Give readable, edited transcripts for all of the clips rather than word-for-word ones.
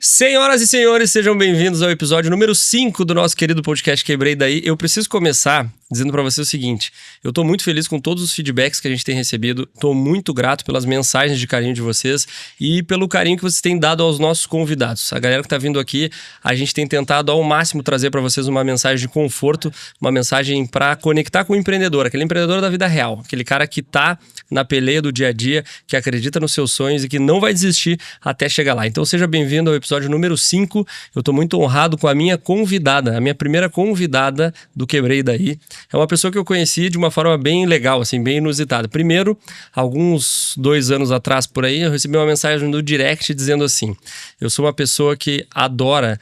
Senhoras e senhores, sejam bem-vindos ao episódio número 5 do nosso querido podcast Quebrei Daí. Eu preciso começar dizendo pra você o seguinte: eu tô muito feliz com todos os feedbacks que a gente tem recebido, tô muito grato pelas mensagens de carinho de vocês e pelo carinho que vocês têm dado aos nossos convidados. A galera que tá vindo aqui, a gente tem tentado ao máximo trazer pra vocês uma mensagem de conforto, uma mensagem pra conectar com o empreendedor, aquele empreendedor da vida real, aquele cara que tá na peleia do dia a dia, que acredita nos seus sonhos e que não vai desistir até chegar lá. Então seja bem-vindo ao episódio número 5. Eu tô muito honrado com a minha convidada, a minha primeira convidada do Quebrei Daí. É uma pessoa que eu conheci de uma forma bem legal, assim, bem inusitada. Primeiro, alguns 2 anos atrás por aí, eu recebi uma mensagem no direct dizendo assim: eu sou uma pessoa que adora,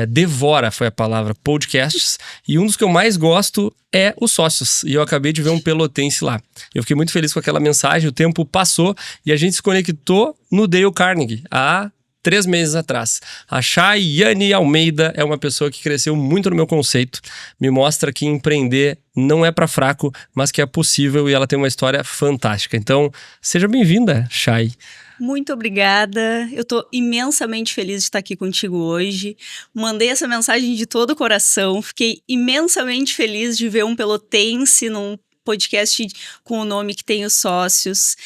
devora, foi a palavra, podcasts, e um dos que eu mais gosto é os Sócios, e eu acabei de ver um pelotense lá. Eu fiquei muito feliz com aquela mensagem, o tempo passou e a gente se conectou no Dale Carnegie, há 3 meses atrás. A Chayane Almeida é uma pessoa que cresceu muito no meu conceito, me mostra que empreender não é para fraco, mas que é possível, e ela tem uma história fantástica. Então, seja bem-vinda, Chay. Muito obrigada, eu tô imensamente feliz de estar aqui contigo hoje. Mandei essa mensagem de todo o coração, fiquei imensamente feliz de ver um pelotense num podcast com o nome que tem os Sócios.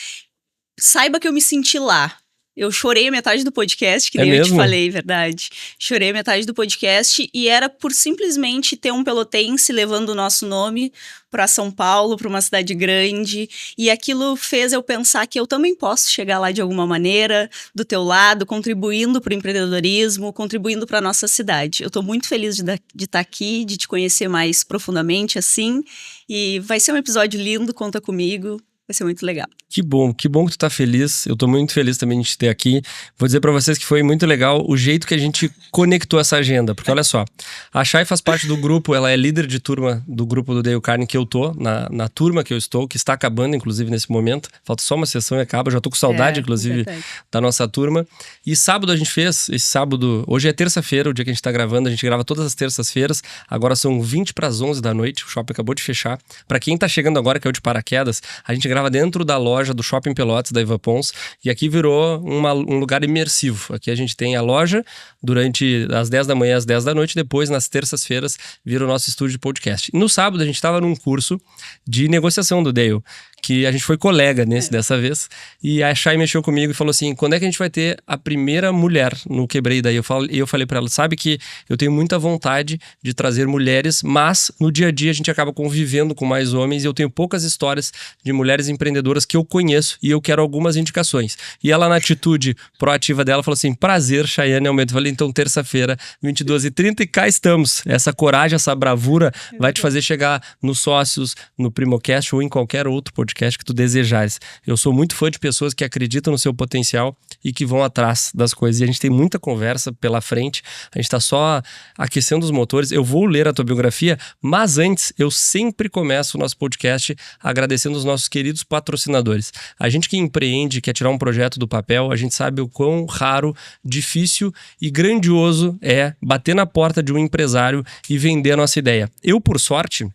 Saiba que eu me senti lá. Eu chorei a metade do podcast, que nem eu te falei, verdade. Chorei a metade do podcast e era por simplesmente ter um pelotense levando o nosso nome para São Paulo, para uma cidade grande. E aquilo fez eu pensar que eu também posso chegar lá de alguma maneira, do teu lado, contribuindo para o empreendedorismo, contribuindo para a nossa cidade. Eu estou muito feliz de estar aqui, de te conhecer mais profundamente assim. E vai ser um episódio lindo, conta comigo. Vai ser muito legal. Que bom que tu tá feliz. Eu tô muito feliz também de te ter aqui. Vou dizer pra vocês que foi muito legal o jeito que a gente conectou essa agenda. Porque olha só, a Chay faz parte do grupo, ela é líder de turma do grupo do Dale Carnegie que eu tô, na turma que eu estou, que está acabando inclusive nesse momento. Falta só uma sessão e acaba, já tô com saudade inclusive da nossa turma. E sábado a gente fez, esse sábado, hoje é terça-feira, o dia que a gente tá gravando, a gente grava todas as terças-feiras, agora são 20 para as 11 da noite, o shopping acabou de fechar. Pra quem tá chegando agora, que é o de paraquedas, a gente grava dentro da loja do Shopping Pelotas, da Ivan Pons, e aqui virou um lugar imersivo. Aqui a gente tem a loja durante as 10 da manhã às 10 da noite, depois nas terças-feiras vira o nosso estúdio de podcast. E no sábado a gente estava num curso de negociação do Dale, que a gente foi colega dessa vez, e a Chay mexeu comigo e falou assim: quando é que a gente vai ter a primeira mulher no Quebrei Daí? Eu falei pra ela: sabe que eu tenho muita vontade de trazer mulheres, mas no dia a dia a gente acaba convivendo com mais homens, e eu tenho poucas histórias de mulheres empreendedoras que eu conheço, e eu quero algumas indicações. E ela, na atitude proativa dela, falou assim: prazer, Chayane Almeida. Eu falei: então terça-feira, 22h30, e cá estamos. Essa coragem, essa bravura vai te fazer chegar nos Sócios, no Primocast ou em qualquer outro podcast que tu desejares. Eu sou muito fã de pessoas que acreditam no seu potencial e que vão atrás das coisas. E a gente tem muita conversa pela frente, a gente tá só aquecendo os motores. Eu vou ler a tua biografia, mas antes eu sempre começo o nosso podcast agradecendo os nossos queridos patrocinadores. A gente que empreende, quer tirar um projeto do papel, a gente sabe o quão raro, difícil e grandioso é bater na porta de um empresário e vender a nossa ideia. Eu, por sorte,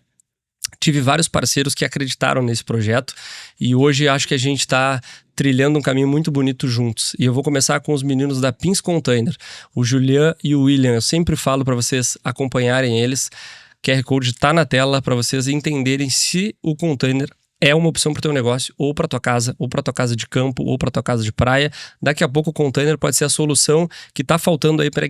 tive vários parceiros que acreditaram nesse projeto e hoje acho que a gente está trilhando um caminho muito bonito juntos. E eu vou começar com os meninos da Pins Container, o Julian e o William. Eu sempre falo para vocês acompanharem eles. QR Code está na tela para vocês entenderem se o container é uma opção para o teu negócio, ou para tua casa, ou para tua casa de campo, ou para tua casa de praia. Daqui a pouco o container pode ser a solução que está faltando aí para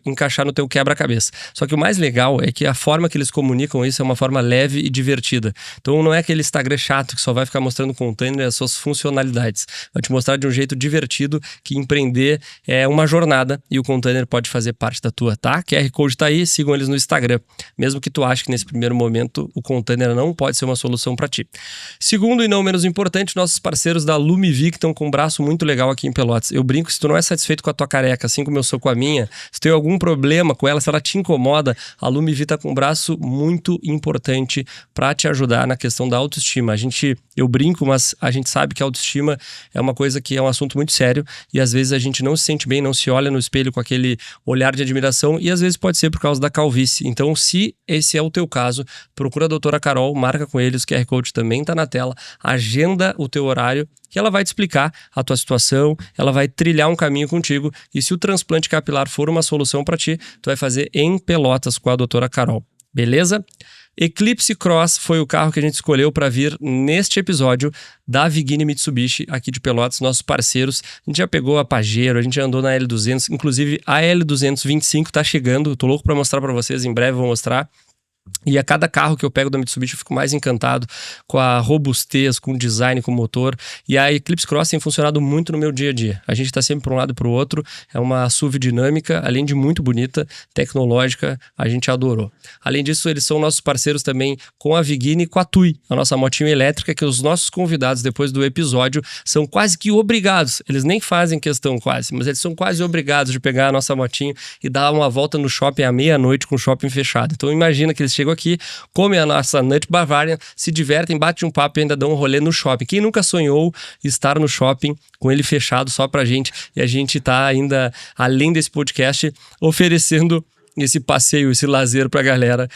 encaixar no teu quebra-cabeça. Só que o mais legal é que a forma que eles comunicam isso é uma forma leve e divertida. Então não é aquele Instagram chato que só vai ficar mostrando o container e as suas funcionalidades. Vai te mostrar de um jeito divertido que empreender é uma jornada e o container pode fazer parte da tua, tá? QR Code tá aí, sigam eles no Instagram. Mesmo que tu ache que nesse primeiro momento o container não pode ser uma solução para ti. Segundo e não menos importante, nossos parceiros da Lumivi, que estão com um braço muito legal aqui em Pelotas. Eu brinco, se tu não é satisfeito com a tua careca, assim como eu sou com a minha, se tem algum problema com ela, se ela te incomoda, a Lumivi tá com um braço muito importante para te ajudar na questão da autoestima. Eu brinco, mas a gente sabe que a autoestima é uma coisa que é um assunto muito sério e às vezes a gente não se sente bem, não se olha no espelho com aquele olhar de admiração e às vezes pode ser por causa da calvície. Então, se esse é o teu caso, procura a doutora Carol, marca com eles, o QR Code também tá na tela, agenda o teu horário e ela vai te explicar a tua situação, ela vai trilhar um caminho contigo e se o transplante capilar for uma solução para ti, tu vai fazer em Pelotas com a doutora Carol, beleza? Eclipse Cross foi o carro que a gente escolheu para vir neste episódio da Vigini Mitsubishi aqui de Pelotas, nossos parceiros. A gente já pegou a Pajero, a gente já andou na L200, inclusive a L225 tá chegando, tô louco para mostrar para vocês, em breve vou mostrar. E a cada carro que eu pego da Mitsubishi eu fico mais encantado com a robustez, com o design, com o motor. E a Eclipse Cross tem funcionado muito no meu dia a dia. A gente está sempre para um lado e para o outro. É uma SUV dinâmica, além de muito bonita, tecnológica, a gente adorou. Além disso, eles são nossos parceiros também com a Vigini e com a Tui, a nossa motinho elétrica, que os nossos convidados, depois do episódio, são quase que obrigados. Eles nem fazem questão quase, mas eles são quase obrigados de pegar a nossa motinho e dar uma volta no shopping à meia-noite com o shopping fechado. Então imagina que eles chegam aqui, comem a nossa Nut Bavarian, se divertem, batem um papo e ainda dão um rolê no shopping. Quem nunca sonhou estar no shopping com ele fechado só pra gente? E a gente tá ainda, além desse podcast, oferecendo esse passeio, esse lazer pra galera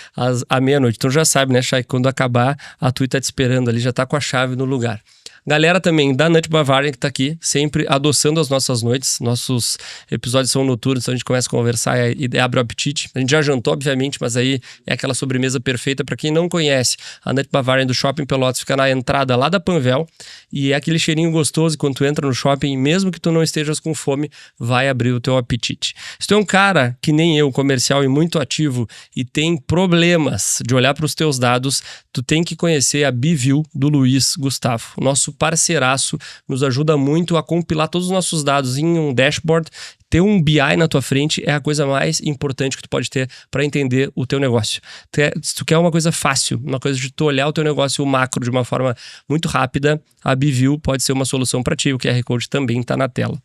à meia-noite. Então já sabe, né, Chay? Quando acabar, a Tui tá te esperando ali, já tá com a chave no lugar. Galera também da Nut Bavarian que tá aqui, sempre adoçando as nossas noites. Nossos episódios são noturnos, então a gente começa a conversar e abre o apetite. A gente já jantou, obviamente, mas aí é aquela sobremesa perfeita para quem não conhece. A Nut Bavarian do Shopping Pelotas fica na entrada lá da Panvel e é aquele cheirinho gostoso. Quando tu entra no shopping, mesmo que tu não estejas com fome, vai abrir o teu apetite. Se tu é um cara que nem eu, comercial e muito ativo e tem problemas de olhar para os teus dados, tu tem que conhecer a BeView do Luiz Gustavo, nosso parceiraço, nos ajuda muito a compilar todos os nossos dados em um dashboard. Ter um BI na tua frente é a coisa mais importante que tu pode ter para entender o teu negócio. Se tu quer uma coisa fácil, uma coisa de tu olhar o teu negócio, o macro, de uma forma muito rápida, a BeView pode ser uma solução para ti. O QR Code também está na tela.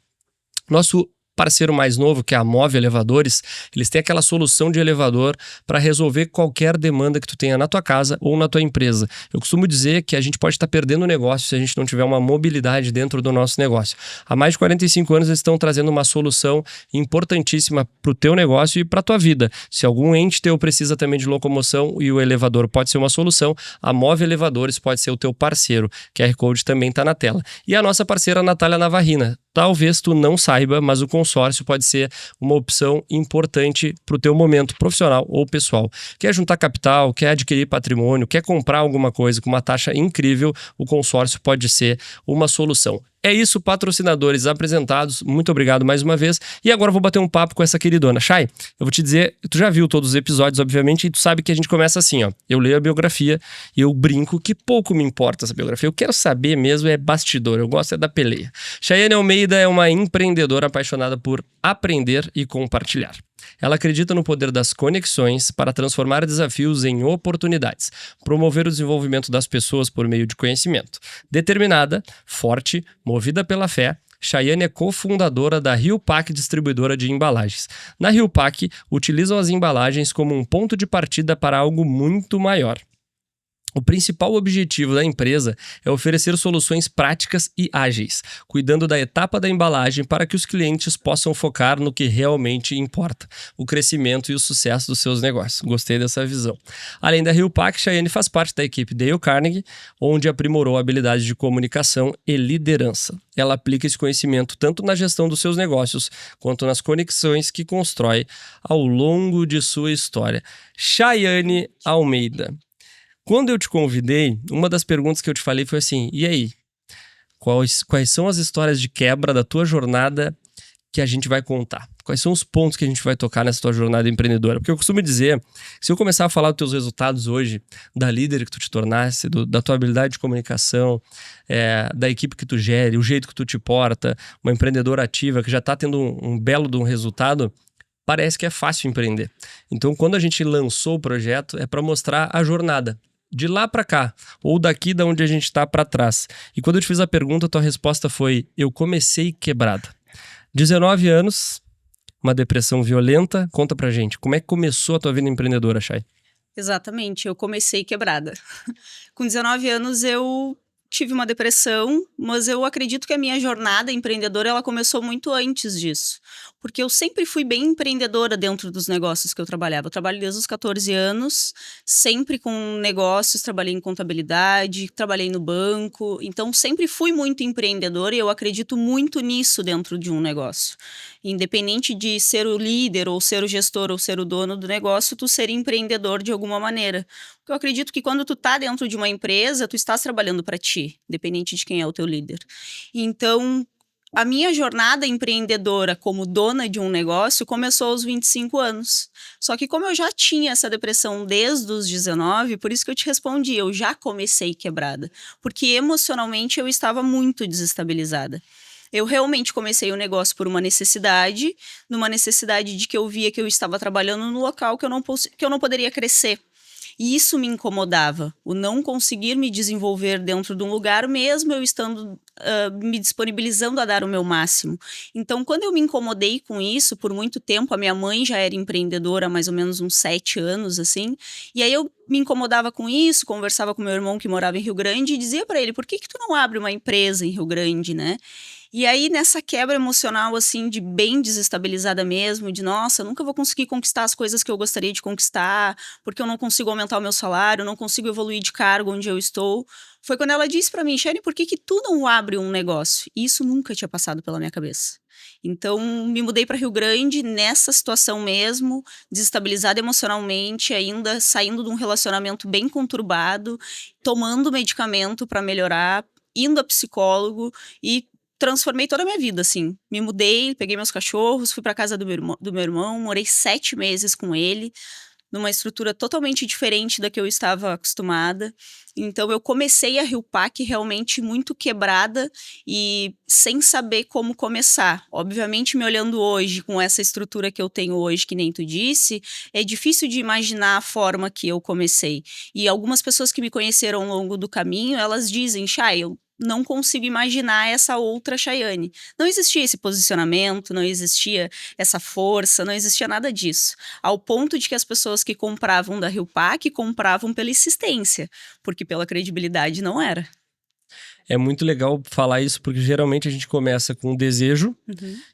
Nosso parceiro mais novo, que é a Move Elevadores, eles têm aquela solução de elevador para resolver qualquer demanda que tu tenha na tua casa ou na tua empresa. Eu costumo dizer que a gente pode estar perdendo o negócio se a gente não tiver uma mobilidade dentro do nosso negócio. Há mais de 45 anos eles estão trazendo uma solução importantíssima para o teu negócio e para a tua vida. Se algum ente teu precisa também de locomoção e o elevador pode ser uma solução, a Move Elevadores pode ser o teu parceiro. QR Code também está na tela. E a nossa parceira Natália Navarrina. Talvez tu não saiba, mas o consórcio pode ser uma opção importante para o teu momento profissional ou pessoal. Quer juntar capital, quer adquirir patrimônio, quer comprar alguma coisa com uma taxa incrível, o consórcio pode ser uma solução. É isso, patrocinadores apresentados. Muito obrigado mais uma vez. E agora eu vou bater um papo com essa queridona. Chay, eu vou te dizer, tu já viu todos os episódios, obviamente, e tu sabe que a gente começa assim, ó. Eu leio a biografia e eu brinco que pouco me importa essa biografia. Eu quero saber mesmo, é bastidor, eu gosto é da peleia. Chayane Almeida é uma empreendedora apaixonada por aprender e compartilhar. Ela acredita no poder das conexões para transformar desafios em oportunidades, promover o desenvolvimento das pessoas por meio de conhecimento. Determinada, forte, movida pela fé, Chayane é cofundadora da Rio Pack Distribuidora de Embalagens. Na Rio Pack, utilizam as embalagens como um ponto de partida para algo muito maior. O principal objetivo da empresa é oferecer soluções práticas e ágeis, cuidando da etapa da embalagem para que os clientes possam focar no que realmente importa, o crescimento e o sucesso dos seus negócios. Gostei dessa visão. Além da Rio Pack, Chayane faz parte da equipe Dale Carnegie, onde aprimorou habilidades de comunicação e liderança. Ela aplica esse conhecimento tanto na gestão dos seus negócios, quanto nas conexões que constrói ao longo de sua história. Chayane Almeida. Quando eu te convidei, uma das perguntas que eu te falei foi assim, e aí, quais são as histórias de quebra da tua jornada que a gente vai contar? Quais são os pontos que a gente vai tocar nessa tua jornada empreendedora? Porque eu costumo dizer, se eu começar a falar dos teus resultados hoje, da líder que tu te tornasse, da tua habilidade de comunicação, da equipe que tu gere, o jeito que tu te porta, uma empreendedora ativa que já está tendo um belo de um resultado, parece que é fácil empreender. Então, quando a gente lançou o projeto, é para mostrar a jornada. De lá para cá, ou daqui da onde a gente está para trás. E quando eu te fiz a pergunta, tua resposta foi, eu comecei quebrada. 19 anos, uma depressão violenta. Conta pra gente, como é que começou a tua vida empreendedora, Chay? Exatamente, eu comecei quebrada. Com 19 anos, eu tive uma depressão, mas eu acredito que a minha jornada empreendedora, ela começou muito antes disso. Porque eu sempre fui bem empreendedora dentro dos negócios que eu trabalhava. Eu trabalho desde os 14 anos, sempre com negócios, trabalhei em contabilidade, trabalhei no banco. Então, sempre fui muito empreendedora e eu acredito muito nisso dentro de um negócio. Independente de ser o líder, ou ser o gestor, ou ser o dono do negócio, tu ser empreendedor de alguma maneira. Porque eu acredito que quando tu tá dentro de uma empresa, tu estás trabalhando para ti, independente de quem é o teu líder. Então, a minha jornada empreendedora como dona de um negócio começou aos 25 anos. Só que como eu já tinha essa depressão desde os 19, por isso que eu te respondi, eu já comecei quebrada. Porque emocionalmente eu estava muito desestabilizada. Eu realmente comecei o negócio por uma necessidade, numa necessidade de que eu via que eu estava trabalhando no local que eu não poderia crescer. E isso me incomodava, o não conseguir me desenvolver dentro de um lugar, mesmo eu estando me disponibilizando a dar o meu máximo. Então, quando eu me incomodei com isso, por muito tempo, a minha mãe já era empreendedora há mais ou menos uns 7 anos, assim, e aí eu me incomodava com isso, conversava com meu irmão que morava em Rio Grande e dizia para ele, por que tu não abre uma empresa em Rio Grande, né? E aí, nessa quebra emocional, assim, de bem desestabilizada mesmo, de nossa, eu nunca vou conseguir conquistar as coisas que eu gostaria de conquistar, porque eu não consigo aumentar o meu salário, não consigo evoluir de cargo onde eu estou. Foi quando ela disse para mim, Shane, por que tu não abre um negócio? E isso nunca tinha passado pela minha cabeça. Então, me mudei para Rio Grande nessa situação mesmo, desestabilizada emocionalmente, ainda saindo de um relacionamento bem conturbado, tomando medicamento para melhorar, indo a psicólogo e transformei toda a minha vida, assim. Me mudei, peguei meus cachorros, fui para casa do meu irmão, morei 7 meses com ele, numa estrutura totalmente diferente da que eu estava acostumada. Então, eu comecei a Rio Pac realmente muito quebrada e sem saber como começar. Obviamente, me olhando hoje, com essa estrutura que eu tenho hoje, que nem tu disse, é difícil de imaginar a forma que eu comecei. E algumas pessoas que me conheceram ao longo do caminho, elas dizem, Chay, eu não consigo imaginar essa outra Chayane. Não existia esse posicionamento, não existia essa força, não existia nada disso. Ao ponto de que as pessoas que compravam da Rio Pac compravam pela insistência, porque pela credibilidade não era. É muito legal falar isso, porque geralmente a gente começa com um desejo,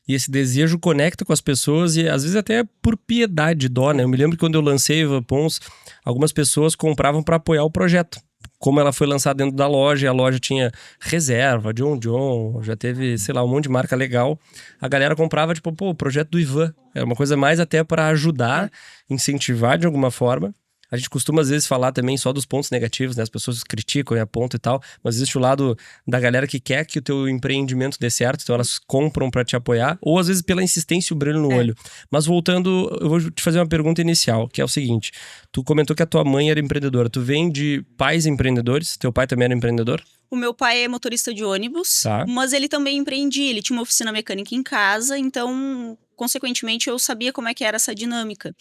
e esse desejo conecta com as pessoas, e às vezes até por piedade, dó, né? Eu me lembro que quando eu lancei o Pons, algumas pessoas compravam para apoiar o projeto. Como ela foi lançada dentro da loja, e a loja tinha reserva, John, já teve, sei lá, um monte de marca legal. A galera comprava, tipo, pô, o projeto do Ivan. Era uma coisa mais até para ajudar, incentivar de alguma forma. A gente costuma, às vezes, falar também só dos pontos negativos, né? As pessoas criticam e apontam e tal, mas existe o lado da galera que quer que o teu empreendimento dê certo, então elas compram para te apoiar, ou às vezes pela insistência e o brilho no olho. Mas voltando, eu vou te fazer uma pergunta inicial, que é o seguinte: tu comentou que a tua mãe era empreendedora, tu vem de pais empreendedores? Teu pai também era empreendedor? O meu pai é motorista de ônibus, Tá. mas ele também empreendia, ele tinha uma oficina mecânica em casa, então, consequentemente, eu sabia como é que era essa dinâmica.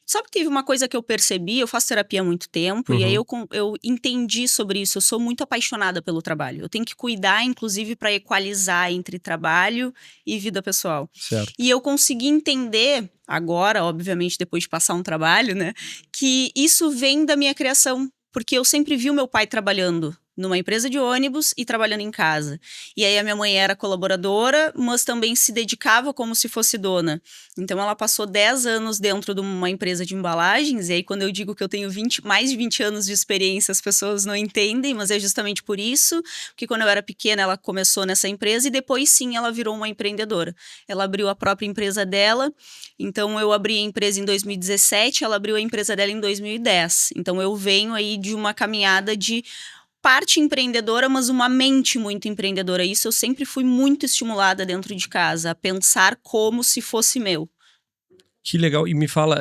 Sabe que teve uma coisa que eu percebi, eu faço terapia há muito tempo, e aí eu entendi sobre isso, eu sou muito apaixonada pelo trabalho. Eu tenho que cuidar, inclusive, para equalizar entre trabalho e vida pessoal. Certo. E eu consegui entender, agora, obviamente, depois de passar um trabalho, né, que isso vem da minha criação, porque eu sempre vi o meu pai trabalhando numa empresa de ônibus e trabalhando em casa. E aí a minha mãe era colaboradora, mas também se dedicava como se fosse dona. Então ela passou 10 anos dentro de uma empresa de embalagens, e aí quando eu digo que eu tenho mais de 20 anos de experiência, as pessoas não entendem, mas é justamente por isso, que quando eu era pequena ela começou nessa empresa e depois sim ela virou uma empreendedora. Ela abriu a própria empresa dela, então eu abri a empresa em 2017, ela abriu a empresa dela em 2010. Então eu venho aí de uma caminhada de parte empreendedora, mas uma mente muito empreendedora. Isso eu sempre fui muito estimulada dentro de casa, a pensar como se fosse meu. Que legal. E me fala,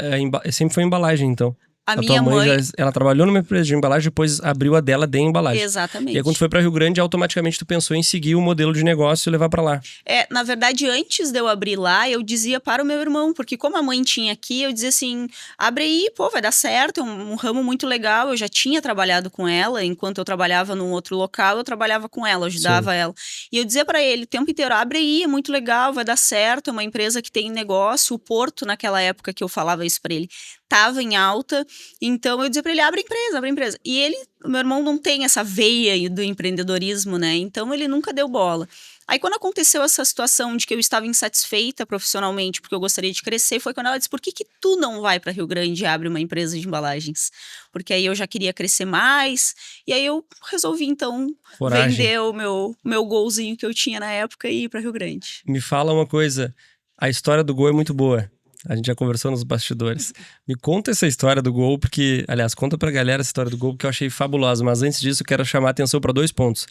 sempre foi embalagem, então? A tua minha mãe, mãe... ela trabalhou numa empresa de embalagem, depois abriu a dela de embalagem. Exatamente. E aí quando foi para Rio Grande, automaticamente tu pensou em seguir o modelo de negócio e levar para lá. Na verdade, antes de eu abrir lá, eu dizia para o meu irmão, porque como a mãe tinha aqui, eu dizia assim, abre aí, pô, vai dar certo, é um ramo muito legal, eu já tinha trabalhado com ela, enquanto eu trabalhava num outro local, eu trabalhava com ela, ajudava ela. E eu dizia para ele o tempo inteiro, abre aí, é muito legal, vai dar certo, é uma empresa que tem negócio, o Porto, naquela época que eu falava isso para ele, tava em alta, então eu dizia pra ele, abre a empresa. E ele, o meu irmão não tem essa veia do empreendedorismo, né? Então ele nunca deu bola. Aí quando aconteceu essa situação de que eu estava insatisfeita profissionalmente porque eu gostaria de crescer, foi quando ela disse, por que tu não vai para Rio Grande e abre uma empresa de embalagens? Porque aí eu já queria crescer mais, e aí eu resolvi então vender o meu golzinho que eu tinha na época e ir para Rio Grande. Me fala uma coisa, a história do gol é muito boa. A gente já conversou nos bastidores. Me conta essa história do gol, porque... Aliás, conta pra galera essa história do gol, porque eu achei fabulosa. Mas antes disso, eu quero chamar a atenção para 2 pontos.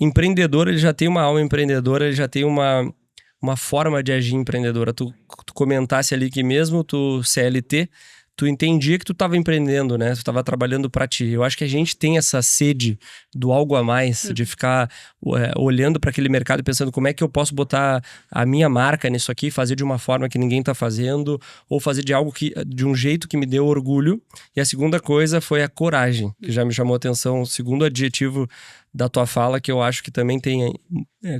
Empreendedor, ele já tem uma alma empreendedora, ele já tem uma forma de agir empreendedora. Tu comentasse ali que mesmo tu CLT, tu entendia que tu estava empreendendo, né? Tu estava trabalhando para ti. Eu acho que a gente tem essa sede do algo a mais, de ficar olhando para aquele mercado e pensando como é que eu posso botar a minha marca nisso aqui, fazer de uma forma que ninguém está fazendo, ou fazer de um jeito que me dê orgulho. E a segunda coisa foi a coragem, que já me chamou a atenção. O segundo adjetivo da tua fala, que eu acho que também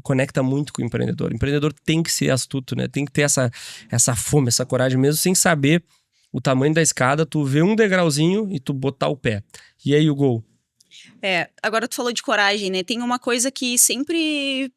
conecta muito com o empreendedor. O empreendedor tem que ser astuto, né? Tem que ter essa fome, essa coragem, mesmo sem saber o tamanho da escada, tu vê um degrauzinho e tu botar o pé. E aí o gol? Agora tu falou de coragem, né? Tem uma coisa que sempre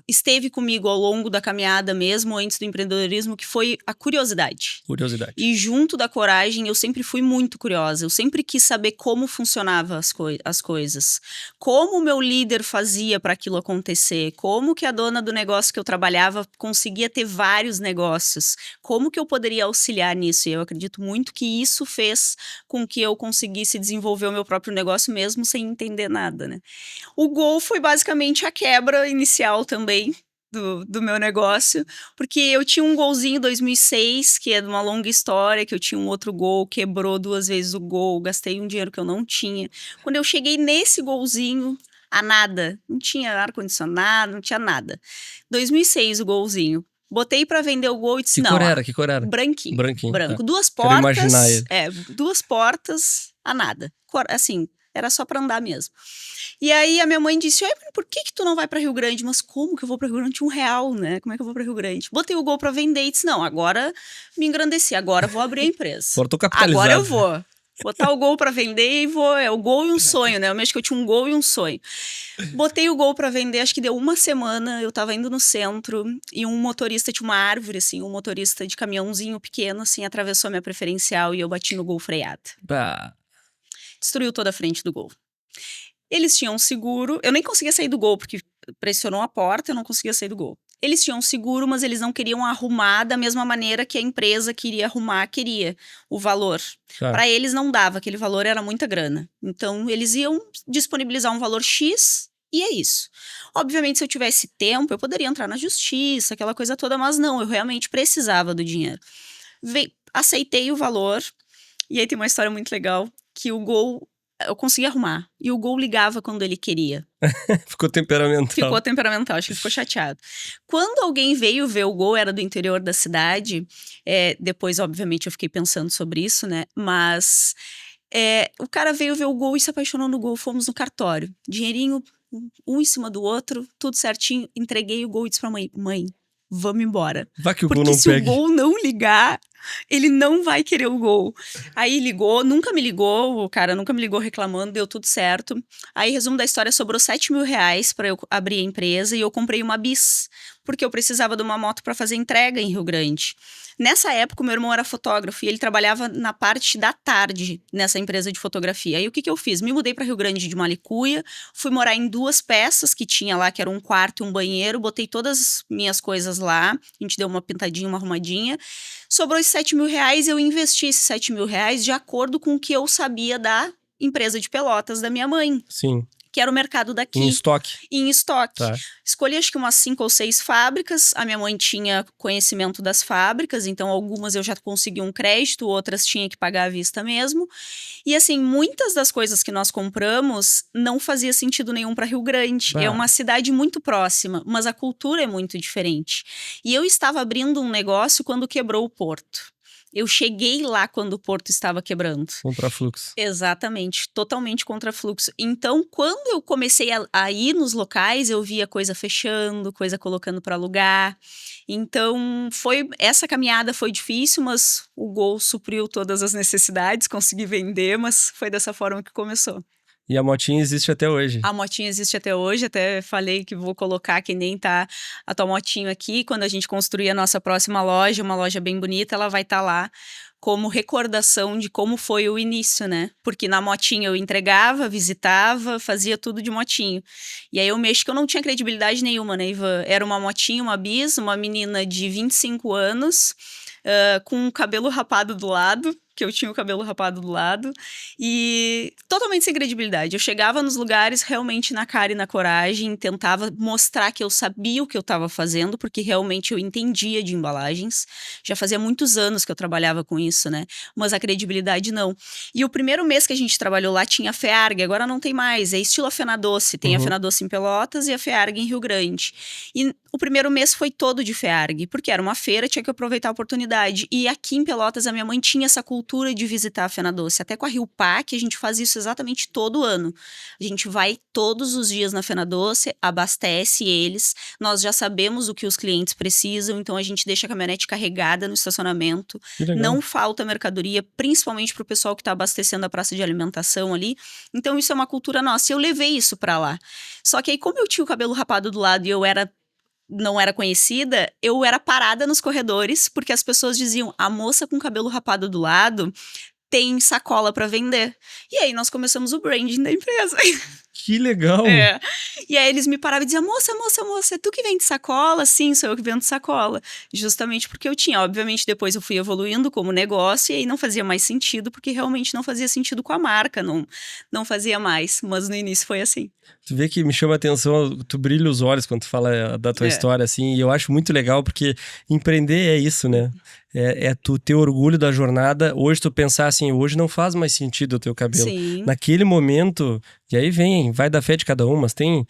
esteve comigo ao longo da caminhada mesmo, antes do empreendedorismo, que foi a curiosidade. Curiosidade. E junto da coragem, eu sempre fui muito curiosa. Eu sempre quis saber como funcionavam as coisas. Como o meu líder fazia para aquilo acontecer. Como que a dona do negócio que eu trabalhava conseguia ter vários negócios. Como que eu poderia auxiliar nisso. E eu acredito muito que isso fez com que eu conseguisse desenvolver o meu próprio negócio mesmo sem entender nada, né? O gol foi basicamente a quebra inicial também do meu negócio, porque eu tinha um golzinho em 2006, que é de uma longa história, que eu tinha um outro gol, quebrou 2 vezes o gol, gastei um dinheiro que eu não tinha. Quando eu cheguei nesse golzinho, a nada, não tinha ar-condicionado, não tinha nada. 2006 o golzinho. Botei pra vender o gol e disse, Que cor era? Branquinho. Branco. Tá. 2 Quero portas. imaginar ele. 2 portas, a nada. Assim, era só pra andar mesmo. E aí a minha mãe disse, por que tu não vai pra Rio Grande? Mas como que eu vou pra Rio Grande? Tinha R$1, né? Como é que eu vou pra Rio Grande? Botei o gol pra vender e disse, não, agora me engrandeci, agora vou abrir a empresa. Agora tô capitalizado. Agora eu vou. Botar o gol pra vender e vou. É o gol e um sonho, né? Eu acho que eu tinha um gol e um sonho. Botei o gol pra vender, acho que deu 1 semana, eu tava indo no centro e um motorista, tinha uma árvore, assim, um motorista de caminhãozinho pequeno, assim, atravessou a minha preferencial e eu bati no gol freado. Bah. Destruiu toda a frente do gol. Eles tinham seguro, eu nem conseguia sair do gol, porque pressionou a porta, eu não conseguia sair do gol. Eles tinham seguro, mas eles não queriam arrumar da mesma maneira que a empresa queria o valor. Claro. Para eles não dava, aquele valor era muita grana. Então, eles iam disponibilizar um valor X e é isso. Obviamente, se eu tivesse tempo, eu poderia entrar na justiça, aquela coisa toda, mas não, eu realmente precisava do dinheiro. Aceitei o valor, e aí tem uma história muito legal, que o gol eu consegui arrumar. E o gol ligava quando ele queria. Ficou temperamental. Acho que ele ficou chateado. Quando alguém veio ver o gol, era do interior da cidade. Depois, obviamente, eu fiquei pensando sobre isso, né? Mas o cara veio ver o gol e se apaixonou no gol. Fomos no cartório. Dinheirinho, um em cima do outro, tudo certinho. Entreguei o gol e disse pra mãe, vamos embora. Vai que o porque gol não se pegue. o gol não ligar, ele não vai querer o gol. Aí ligou, nunca me ligou, o cara nunca me ligou reclamando, deu tudo certo. Aí, resumo da história, sobrou R$7.000 pra eu abrir a empresa e eu comprei uma bis, porque eu precisava de uma moto pra fazer entrega em Rio Grande. Nessa época, o meu irmão era fotógrafo e ele trabalhava na parte da tarde nessa empresa de fotografia. Aí, o que eu fiz? Me mudei para Rio Grande de Malicuia, fui morar em 2 peças que tinha lá, que era um quarto e um banheiro, botei todas as minhas coisas lá, a gente deu uma pintadinha, uma arrumadinha. Sobrou esses R$7.000, eu investi esses R$7.000 de acordo com o que eu sabia da empresa de Pelotas da minha mãe. Sim. Que era o mercado daqui. Em estoque. Em estoque. Tá. Escolhi acho que umas 5 ou 6 fábricas. A minha mãe tinha conhecimento das fábricas, então algumas eu já consegui um crédito, outras tinha que pagar à vista mesmo. E assim, muitas das coisas que nós compramos não fazia sentido nenhum para Rio Grande. É uma cidade muito próxima, mas a cultura é muito diferente. E eu estava abrindo um negócio quando quebrou o porto. Eu cheguei lá quando o porto estava quebrando. Contrafluxo. Exatamente, totalmente contra fluxo. Então, quando eu comecei a ir nos locais, eu via coisa fechando, coisa colocando para alugar. Então, essa caminhada foi difícil, mas o Gol supriu todas as necessidades, consegui vender, mas foi dessa forma que começou. E a motinha existe até hoje. A motinha existe até hoje, até falei que vou colocar que nem tá a tua motinho aqui. Quando a gente construir a nossa próxima loja, uma loja bem bonita, ela vai estar lá como recordação de como foi o início, né? Porque na motinha eu entregava, visitava, fazia tudo de motinho. E aí eu mexo que eu não tinha credibilidade nenhuma, né, Ivan? Era uma motinha, uma bis, uma menina de 25 anos, com o cabelo rapado do lado, que eu tinha o cabelo rapado do lado, e totalmente sem credibilidade. Eu chegava nos lugares realmente na cara e na coragem, tentava mostrar que eu sabia o que eu estava fazendo, porque realmente eu entendia de embalagens. Já fazia muitos anos que eu trabalhava com isso, né? Mas a credibilidade não. E o primeiro mês que a gente trabalhou lá tinha a FEARG, agora não tem mais, é estilo a Fenadoce. Tem a Fenadoce em Pelotas e a FEARG em Rio Grande. E o primeiro mês foi todo de FEARG, porque era uma feira, tinha que aproveitar a oportunidade. E aqui em Pelotas a minha mãe tinha essa cultura de visitar a Fenadoce. Até com a Rio Pac, a gente faz isso exatamente todo ano. A gente vai todos os dias na Fenadoce, abastece eles, nós já sabemos o que os clientes precisam, então a gente deixa a caminhonete carregada no estacionamento. Não falta mercadoria, principalmente para o pessoal que está abastecendo a praça de alimentação ali. Então isso é uma cultura nossa. E eu levei isso para lá. Só que aí, como eu tinha o cabelo rapado do lado e eu não era conhecida, eu era parada nos corredores, porque as pessoas diziam, a moça com cabelo rapado do lado tem sacola para vender. E aí nós começamos o branding da empresa. Que legal! É. E aí eles me paravam e diziam, moça, é tu que vende sacola? Sim, sou eu que vendo sacola. Justamente porque eu tinha. Obviamente, depois eu fui evoluindo como negócio e aí não fazia mais sentido, porque realmente não fazia sentido com a marca, não fazia mais. Mas no início foi assim. Tu vê que me chama a atenção, tu brilha os olhos quando tu fala da tua história, assim, e eu acho muito legal, porque empreender é isso, né? É tu ter orgulho da jornada. Hoje tu pensar assim, hoje não faz mais sentido o teu cabelo. Sim. Naquele momento, e aí vai da fé de cada um, mas tem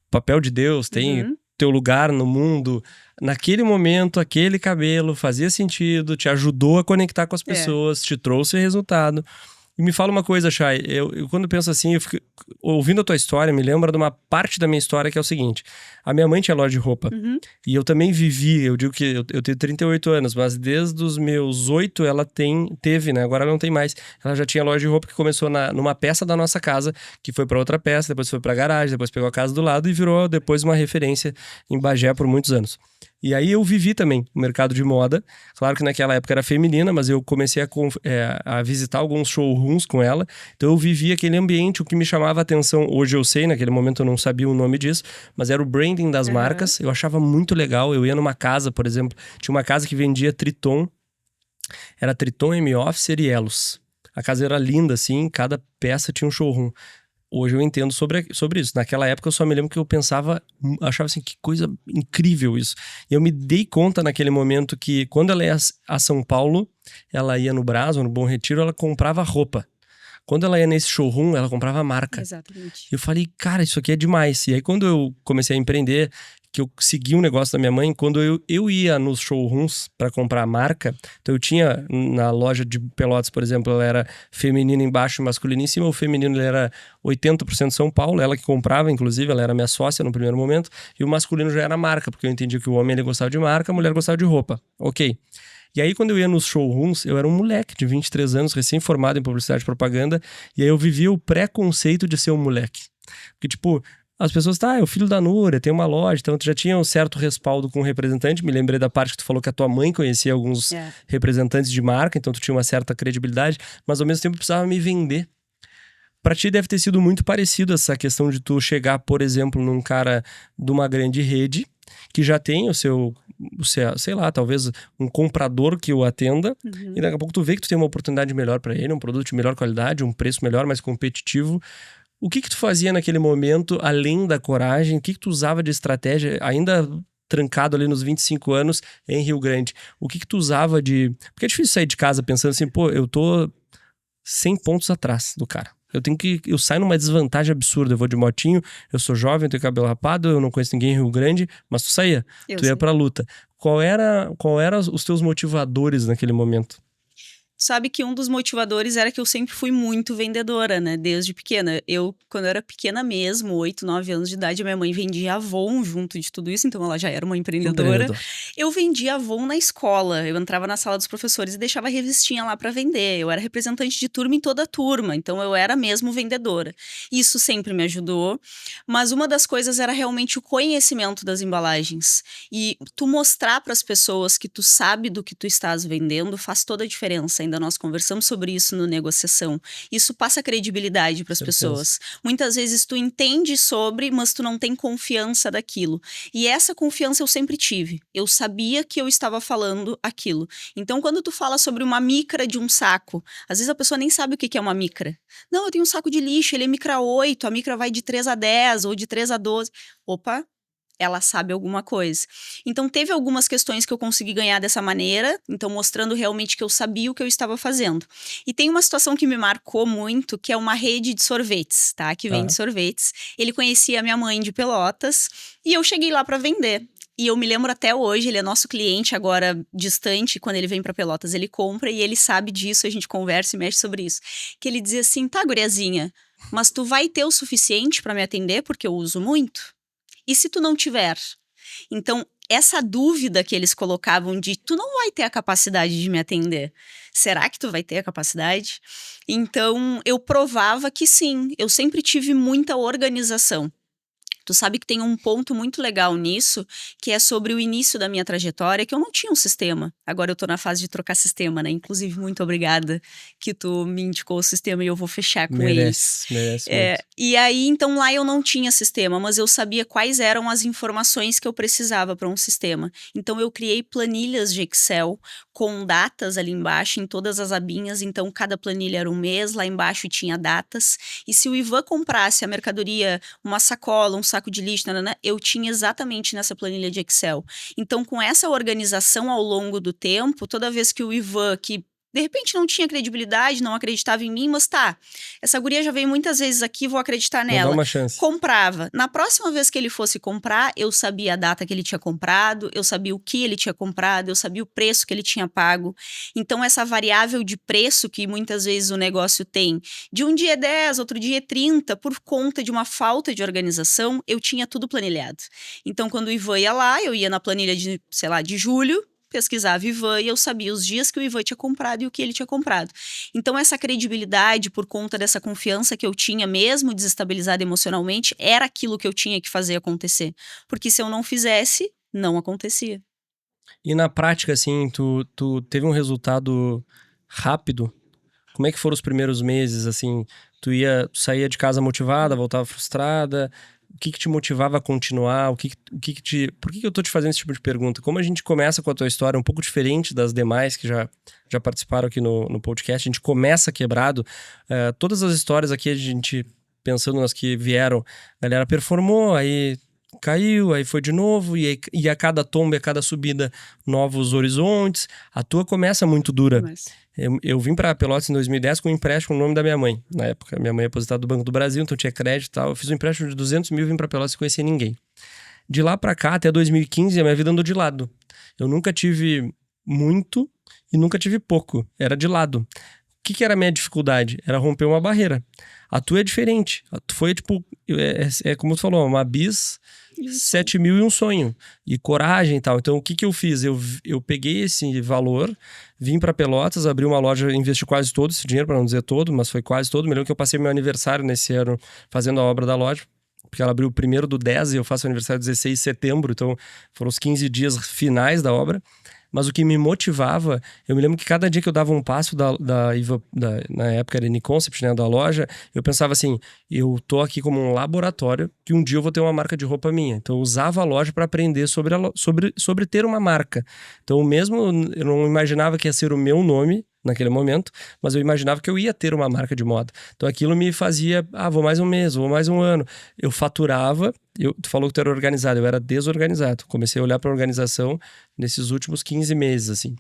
papel de Deus, tem teu lugar no mundo. Naquele momento, aquele cabelo fazia sentido, te ajudou a conectar com as pessoas, te trouxe resultado. E me fala uma coisa, Chay, eu quando penso assim, eu fico ouvindo a tua história, me lembra de uma parte da minha história que é o seguinte: a minha mãe tinha loja de roupa, e eu também vivi, eu digo que eu tenho 38 anos, mas desde os meus 8 ela teve, né, agora ela não tem mais, ela já tinha loja de roupa que começou numa peça da nossa casa, que foi para outra peça, depois foi para garagem, depois pegou a casa do lado e virou depois uma referência em Bagé por muitos anos. E aí eu vivi também o mercado de moda. Claro que naquela época era feminina, mas eu comecei a visitar alguns showrooms com ela. Então eu vivi aquele ambiente, o que me chamava a atenção. Hoje eu sei, naquele momento eu não sabia o nome disso, mas era o branding das marcas. Eu achava muito legal. Eu ia numa casa, por exemplo, tinha uma casa que vendia Triton. Era Triton, M-Officer e Elos. A casa era linda, assim, cada peça tinha um showroom. Hoje eu entendo sobre isso. Naquela época eu só me lembro que eu achava assim, que coisa incrível isso. E eu me dei conta naquele momento que quando ela ia a São Paulo, ela ia no Brás ou no Bom Retiro, ela comprava roupa. Quando ela ia nesse showroom, ela comprava marca. Exatamente. E eu falei, cara, isso aqui é demais. E aí quando eu comecei a empreender, que eu segui um negócio da minha mãe, quando eu ia nos showrooms para comprar marca, então eu tinha na loja de Pelotas, por exemplo, ela era feminina embaixo e masculina em cima, o feminino ele era 80% São Paulo, ela que comprava, inclusive, ela era minha sócia no primeiro momento, e o masculino já era marca, porque eu entendi que o homem ele gostava de marca, a mulher gostava de roupa. Ok. E aí, quando eu ia nos showrooms, eu era um moleque de 23 anos, recém-formado em publicidade e propaganda, e aí eu vivia o preconceito de ser um moleque. Porque, tipo, as pessoas, é o filho da Núria, tem uma loja, então tu já tinha um certo respaldo com o representante. Me lembrei da parte que tu falou que a tua mãe conhecia alguns representantes de marca, então tu tinha uma certa credibilidade, mas ao mesmo tempo precisava me vender. Pra ti deve ter sido muito parecido essa questão de tu chegar, por exemplo, num cara de uma grande rede, que já tem o seu, sei lá, talvez um comprador que o atenda, e daqui a pouco tu vê que tu tem uma oportunidade melhor pra ele, um produto de melhor qualidade, um preço melhor, mais competitivo. O que tu fazia naquele momento, além da coragem? O que tu usava de estratégia, ainda trancado ali nos 25 anos em Rio Grande? O que tu usava de... Porque é difícil sair de casa pensando assim, eu tô 100 pontos atrás do cara. Eu saio numa desvantagem absurda. Eu vou de motinho, eu sou jovem, eu tenho cabelo rapado, eu não conheço ninguém em Rio Grande, mas tu saía, tu ia pra luta. Qual era os teus motivadores naquele momento? Sabe que um dos motivadores era que eu sempre fui muito vendedora, né? Desde pequena. Quando eu era pequena mesmo, 8, 9 anos de idade, a minha mãe vendia Avon junto de tudo isso, então ela já era uma empreendedora. Eu vendia Avon na escola. Eu entrava na sala dos professores e deixava a revistinha lá para vender. Eu era representante de turma em toda a turma, então eu era mesmo vendedora. Isso sempre me ajudou, mas uma das coisas era realmente o conhecimento das embalagens. E tu mostrar para as pessoas que tu sabe do que tu estás vendendo faz toda a diferença. Ainda nós conversamos sobre isso no negociação. Isso passa credibilidade para as pessoas. Muitas vezes tu entende sobre, mas tu não tem confiança daquilo. E essa confiança eu sempre tive. Eu sabia que eu estava falando aquilo. Então, quando tu fala sobre uma micra de um saco, às vezes a pessoa nem sabe o que é uma micra. Não, eu tenho um saco de lixo, ele é micra 8, a micra vai de 3 a 10 ou de 3 a 12. Opa! Ela sabe alguma coisa. Então, teve algumas questões que eu consegui ganhar dessa maneira, então mostrando realmente que eu sabia o que eu estava fazendo. E tem uma situação que me marcou muito, que é uma rede de sorvetes, tá? Que vende sorvetes. Ele conhecia a minha mãe de Pelotas e eu cheguei lá para vender. E eu me lembro até hoje, ele é nosso cliente agora distante, quando ele vem para Pelotas, ele compra e ele sabe disso, a gente conversa e mexe sobre isso. Que ele dizia assim, tá, guriazinha, mas tu vai ter o suficiente para me atender porque eu uso muito? E se tu não tiver? Então, essa dúvida que eles colocavam de tu não vai ter a capacidade de me atender. Será que tu vai ter a capacidade? Então, eu provava que sim, eu sempre tive muita organização. Tu sabe que tem um ponto muito legal nisso, que é sobre o início da minha trajetória, que eu não tinha um sistema. Agora eu tô na fase de trocar sistema, né? Inclusive, muito obrigada que tu me indicou o sistema e eu vou fechar com eles. Merece muito. E aí, então, lá eu não tinha sistema, mas eu sabia quais eram as informações que eu precisava para um sistema. Então, eu criei planilhas de Excel com datas ali embaixo, em todas as abinhas. Então, cada planilha era um mês, lá embaixo tinha datas. E se o Ivan comprasse a mercadoria, uma sacola, um saco de lixo, eu tinha exatamente nessa planilha de Excel. Então, com essa organização ao longo do tempo, toda vez que o Ivan, que de repente não tinha credibilidade, não acreditava em mim, mas tá, essa guria já veio muitas vezes aqui, vou acreditar nela. Vou dar uma chance. Comprava. Na próxima vez que ele fosse comprar, eu sabia a data que ele tinha comprado, eu sabia o que ele tinha comprado, eu sabia o preço que ele tinha pago. Então, essa variável de preço que muitas vezes o negócio tem, de um dia é 10, outro dia é 30, por conta de uma falta de organização, eu tinha tudo planilhado. Então, quando o Ivan ia lá, eu ia na planilha de, sei lá, de julho, pesquisava Ivan e eu sabia os dias que o Ivan tinha comprado e o que ele tinha comprado. Então, essa credibilidade, por conta dessa confiança que eu tinha, mesmo desestabilizada emocionalmente, era aquilo que eu tinha que fazer acontecer. Porque se eu não fizesse, não acontecia. E na prática, assim, tu teve um resultado rápido? Como é que foram os primeiros meses, assim? Tu saía de casa motivada, voltava frustrada? O que te motivava a continuar? Por que eu tô te fazendo esse tipo de pergunta? Como a gente começa com a tua história um pouco diferente das demais que já participaram aqui no podcast, a gente começa quebrado. Todas as histórias aqui, a gente, pensando nas que vieram, a galera performou, aí caiu, aí foi de novo, e a cada tomba, a cada subida, novos horizontes. A tua começa muito dura. Eu vim para Pelotas em 2010 com um empréstimo no nome da minha mãe. Na época, minha mãe é aposentada do Banco do Brasil, então tinha crédito e tal. Eu fiz um empréstimo de 200 mil, vim para Pelotas sem conhecer ninguém. De lá para cá, até 2015, a minha vida andou de lado. Eu nunca tive muito e nunca tive pouco. Era de lado. O que era a minha dificuldade? Era romper uma barreira. A tua é diferente. A tua foi tipo, como tu falou, uma bis, 7 mil e um sonho. E coragem e tal. Então, o que eu fiz? Eu peguei esse valor, vim para Pelotas, abri uma loja, investi quase todo esse dinheiro, para não dizer todo, mas foi quase todo. Me lembro que eu passei meu aniversário nesse ano fazendo a obra da loja, porque ela abriu o 1º do 10 e eu faço aniversário 16 de setembro, então foram os 15 dias finais da obra. Mas o que me motivava, eu me lembro que cada dia que eu dava um passo na época era N-Concept, né, da loja, eu pensava assim, eu tô aqui como um laboratório que um dia eu vou ter uma marca de roupa minha. Então eu usava a loja para aprender sobre ter uma marca. Então mesmo eu não imaginava que ia ser o meu nome naquele momento, mas eu imaginava que eu ia ter uma marca de moda. Então aquilo me fazia, vou mais um mês, vou mais um ano. Eu faturava, tu falou que tu era organizado, eu era desorganizado. Comecei a olhar para a organização nesses últimos 15 meses, assim.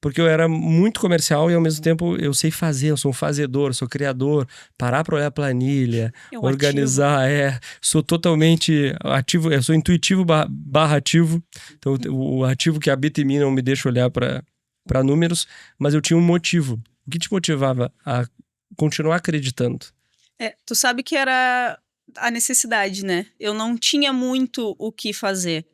porque eu era muito comercial e ao mesmo tempo eu sei fazer, eu sou um fazedor, sou criador, parar para olhar a planilha, É um organizar, sou totalmente ativo, eu sou intuitivo barra ativo, então o ativo que habita em mim não me deixa olhar para números, mas eu tinha um motivo. O que te motivava a continuar acreditando? Tu sabe que era a necessidade, né? Eu não tinha muito o que fazer.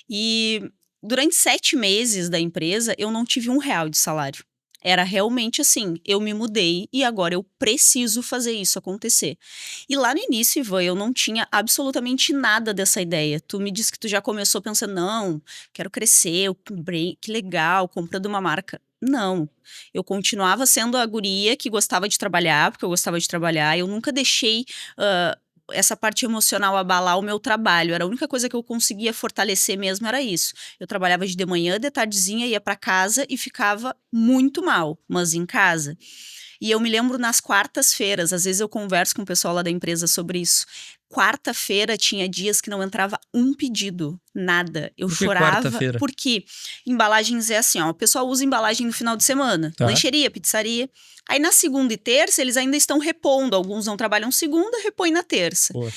E durante 7 meses da empresa, eu não tive R$ 1 de salário. Era realmente assim, eu me mudei e agora eu preciso fazer isso acontecer. E lá no início, Ivan, eu não tinha absolutamente nada dessa ideia. Tu me disse que tu já começou pensando, não, quero crescer, que legal, comprando uma marca. Não, eu continuava sendo a guria que gostava de trabalhar, porque eu gostava de trabalhar, eu nunca deixei essa parte emocional abalar o meu trabalho, era a única coisa que eu conseguia fortalecer mesmo, era isso. Eu trabalhava de manhã, de tardezinha, ia para casa e ficava muito mal, mas em casa. E eu me lembro nas quartas-feiras, às vezes eu converso com o pessoal lá da empresa sobre isso. Quarta-feira tinha dias que não entrava um pedido, nada. Eu Por que chorava, quarta-feira? porque embalagens é assim, ó, o pessoal usa embalagem no final de semana, Tá. lancheria, pizzaria. Aí na segunda e terça eles ainda estão repondo, alguns não trabalham segunda, repõem na terça. Pô.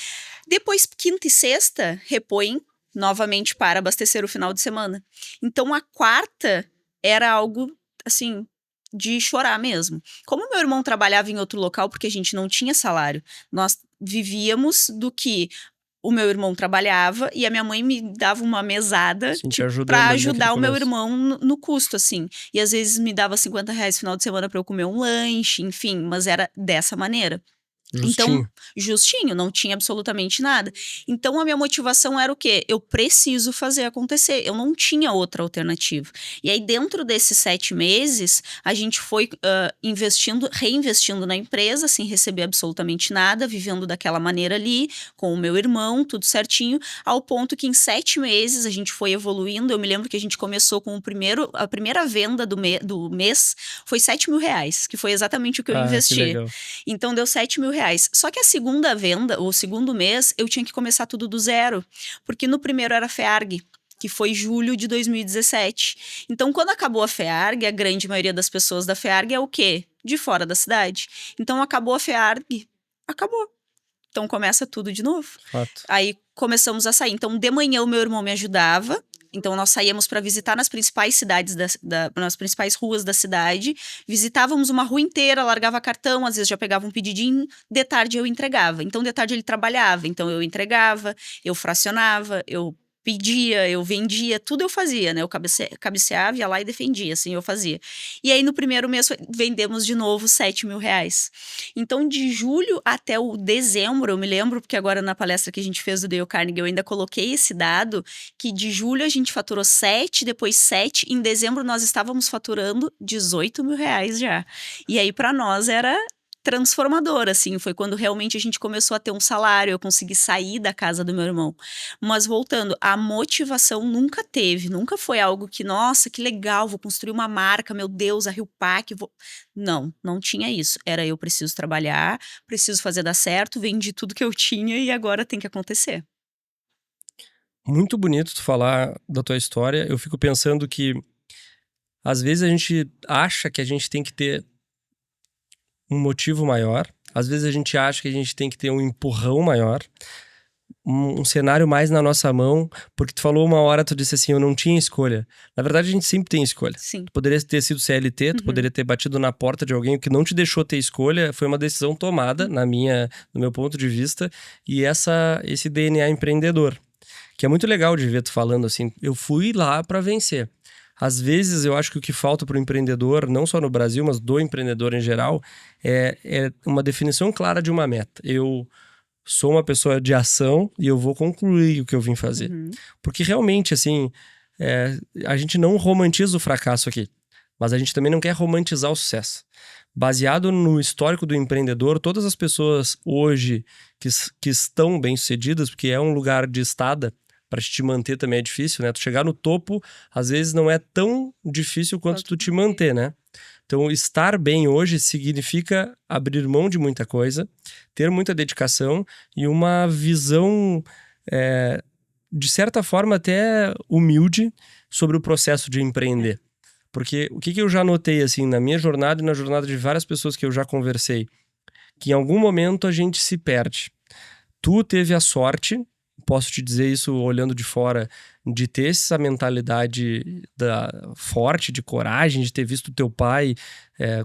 Depois, quinta e sexta, repõem novamente para abastecer o final de semana. Então a quarta era algo, assim, de chorar mesmo. Como meu irmão trabalhava em outro local, porque a gente não tinha salário, nós vivíamos do que o meu irmão trabalhava e a minha mãe me dava uma mesada, Sim, te tipo, ajudando pra ali naquele ajudar o meu começo. irmão no custo, assim. E às vezes me dava R$ 50 no final de semana pra eu comer um lanche, enfim, mas era dessa maneira. Então, Justinho. justinho, não tinha absolutamente nada. Então, a minha motivação era o quê? Eu preciso fazer acontecer. Eu não tinha outra alternativa. E aí, dentro desses 7 meses, a gente foi reinvestindo na empresa, sem receber absolutamente nada, vivendo daquela maneira ali, com o meu irmão, tudo certinho, ao ponto que em 7 meses a gente foi evoluindo. Eu me lembro que a gente começou com a primeira venda do mês foi R$ 7.000, que foi exatamente o que eu Ah, que investi. legal. Então deu R$ 7.000. Só que a segunda venda, o segundo mês, eu tinha que começar tudo do zero. Porque no primeiro era FEARG, que foi julho de 2017. Então, quando acabou a FEARG, a grande maioria das pessoas da FEARG é o quê? De fora da cidade. Então, acabou a FEARG, acabou. Então, começa tudo de novo. Fato. Aí, começamos a sair. Então, de manhã, o meu irmão me ajudava. Então, nós saíamos para visitar nas principais cidades, nas principais ruas da cidade. Visitávamos uma rua inteira, largava cartão, às vezes já pegava um pedidinho. De tarde, eu entregava. Então, de tarde, ele trabalhava. Então, eu entregava, eu fracionava, eu pedia, eu vendia, tudo eu fazia, né? Eu cabeceava, ia lá e defendia, assim eu fazia. E aí, no primeiro mês, vendemos de novo R$ 7.000. Então, de julho até o dezembro, eu me lembro, porque agora na palestra que a gente fez do Dale Carnegie, eu ainda coloquei esse dado, que de julho a gente faturou 7, depois 7, em dezembro nós estávamos faturando R$ 18.000 já. E aí, para nós, era transformador, assim, foi quando realmente a gente começou a ter um salário, eu consegui sair da casa do meu irmão. Mas voltando, a motivação nunca teve, nunca foi algo que, nossa, que legal, vou construir uma marca, meu Deus, a Rio Pac, vou... Não tinha isso. Era eu preciso trabalhar, preciso fazer dar certo, vendi tudo que eu tinha e agora tem que acontecer. Muito bonito tu falar da tua história. Eu fico pensando que às vezes a gente acha que a gente tem que ter um motivo maior. Às vezes a gente acha que a gente tem que ter um empurrão maior. Um cenário mais na nossa mão, porque tu falou uma hora, tu disse assim, eu não tinha escolha. Na verdade, a gente sempre tem escolha. Sim. Tu poderia ter sido CLT, tu poderia ter batido na porta de alguém que não te deixou ter escolha, foi uma decisão tomada, no meu ponto de vista, e esse DNA empreendedor, que é muito legal de ver tu falando assim, eu fui lá para vencer. Às vezes, eu acho que o que falta para o empreendedor, não só no Brasil, mas do empreendedor em geral, é uma definição clara de uma meta. Eu sou uma pessoa de ação e eu vou concluir o que eu vim fazer. Porque realmente, assim, a gente não romantiza o fracasso aqui, mas a gente também não quer romantizar o sucesso. Baseado no histórico do empreendedor, todas as pessoas hoje que estão bem-sucedidas, porque é um lugar de estada, para te manter também é difícil, né? Tu chegar no topo, às vezes não é tão difícil quanto tu te manter, né? Então, estar bem hoje significa abrir mão de muita coisa, ter muita dedicação e uma visão, de certa forma, até humilde sobre o processo de empreender. Porque o que eu já notei, assim, na minha jornada e na jornada de várias pessoas que eu já conversei, que em algum momento a gente se perde. Tu teve a sorte, posso te dizer isso olhando de fora, de ter essa mentalidade forte, de coragem, de ter visto teu pai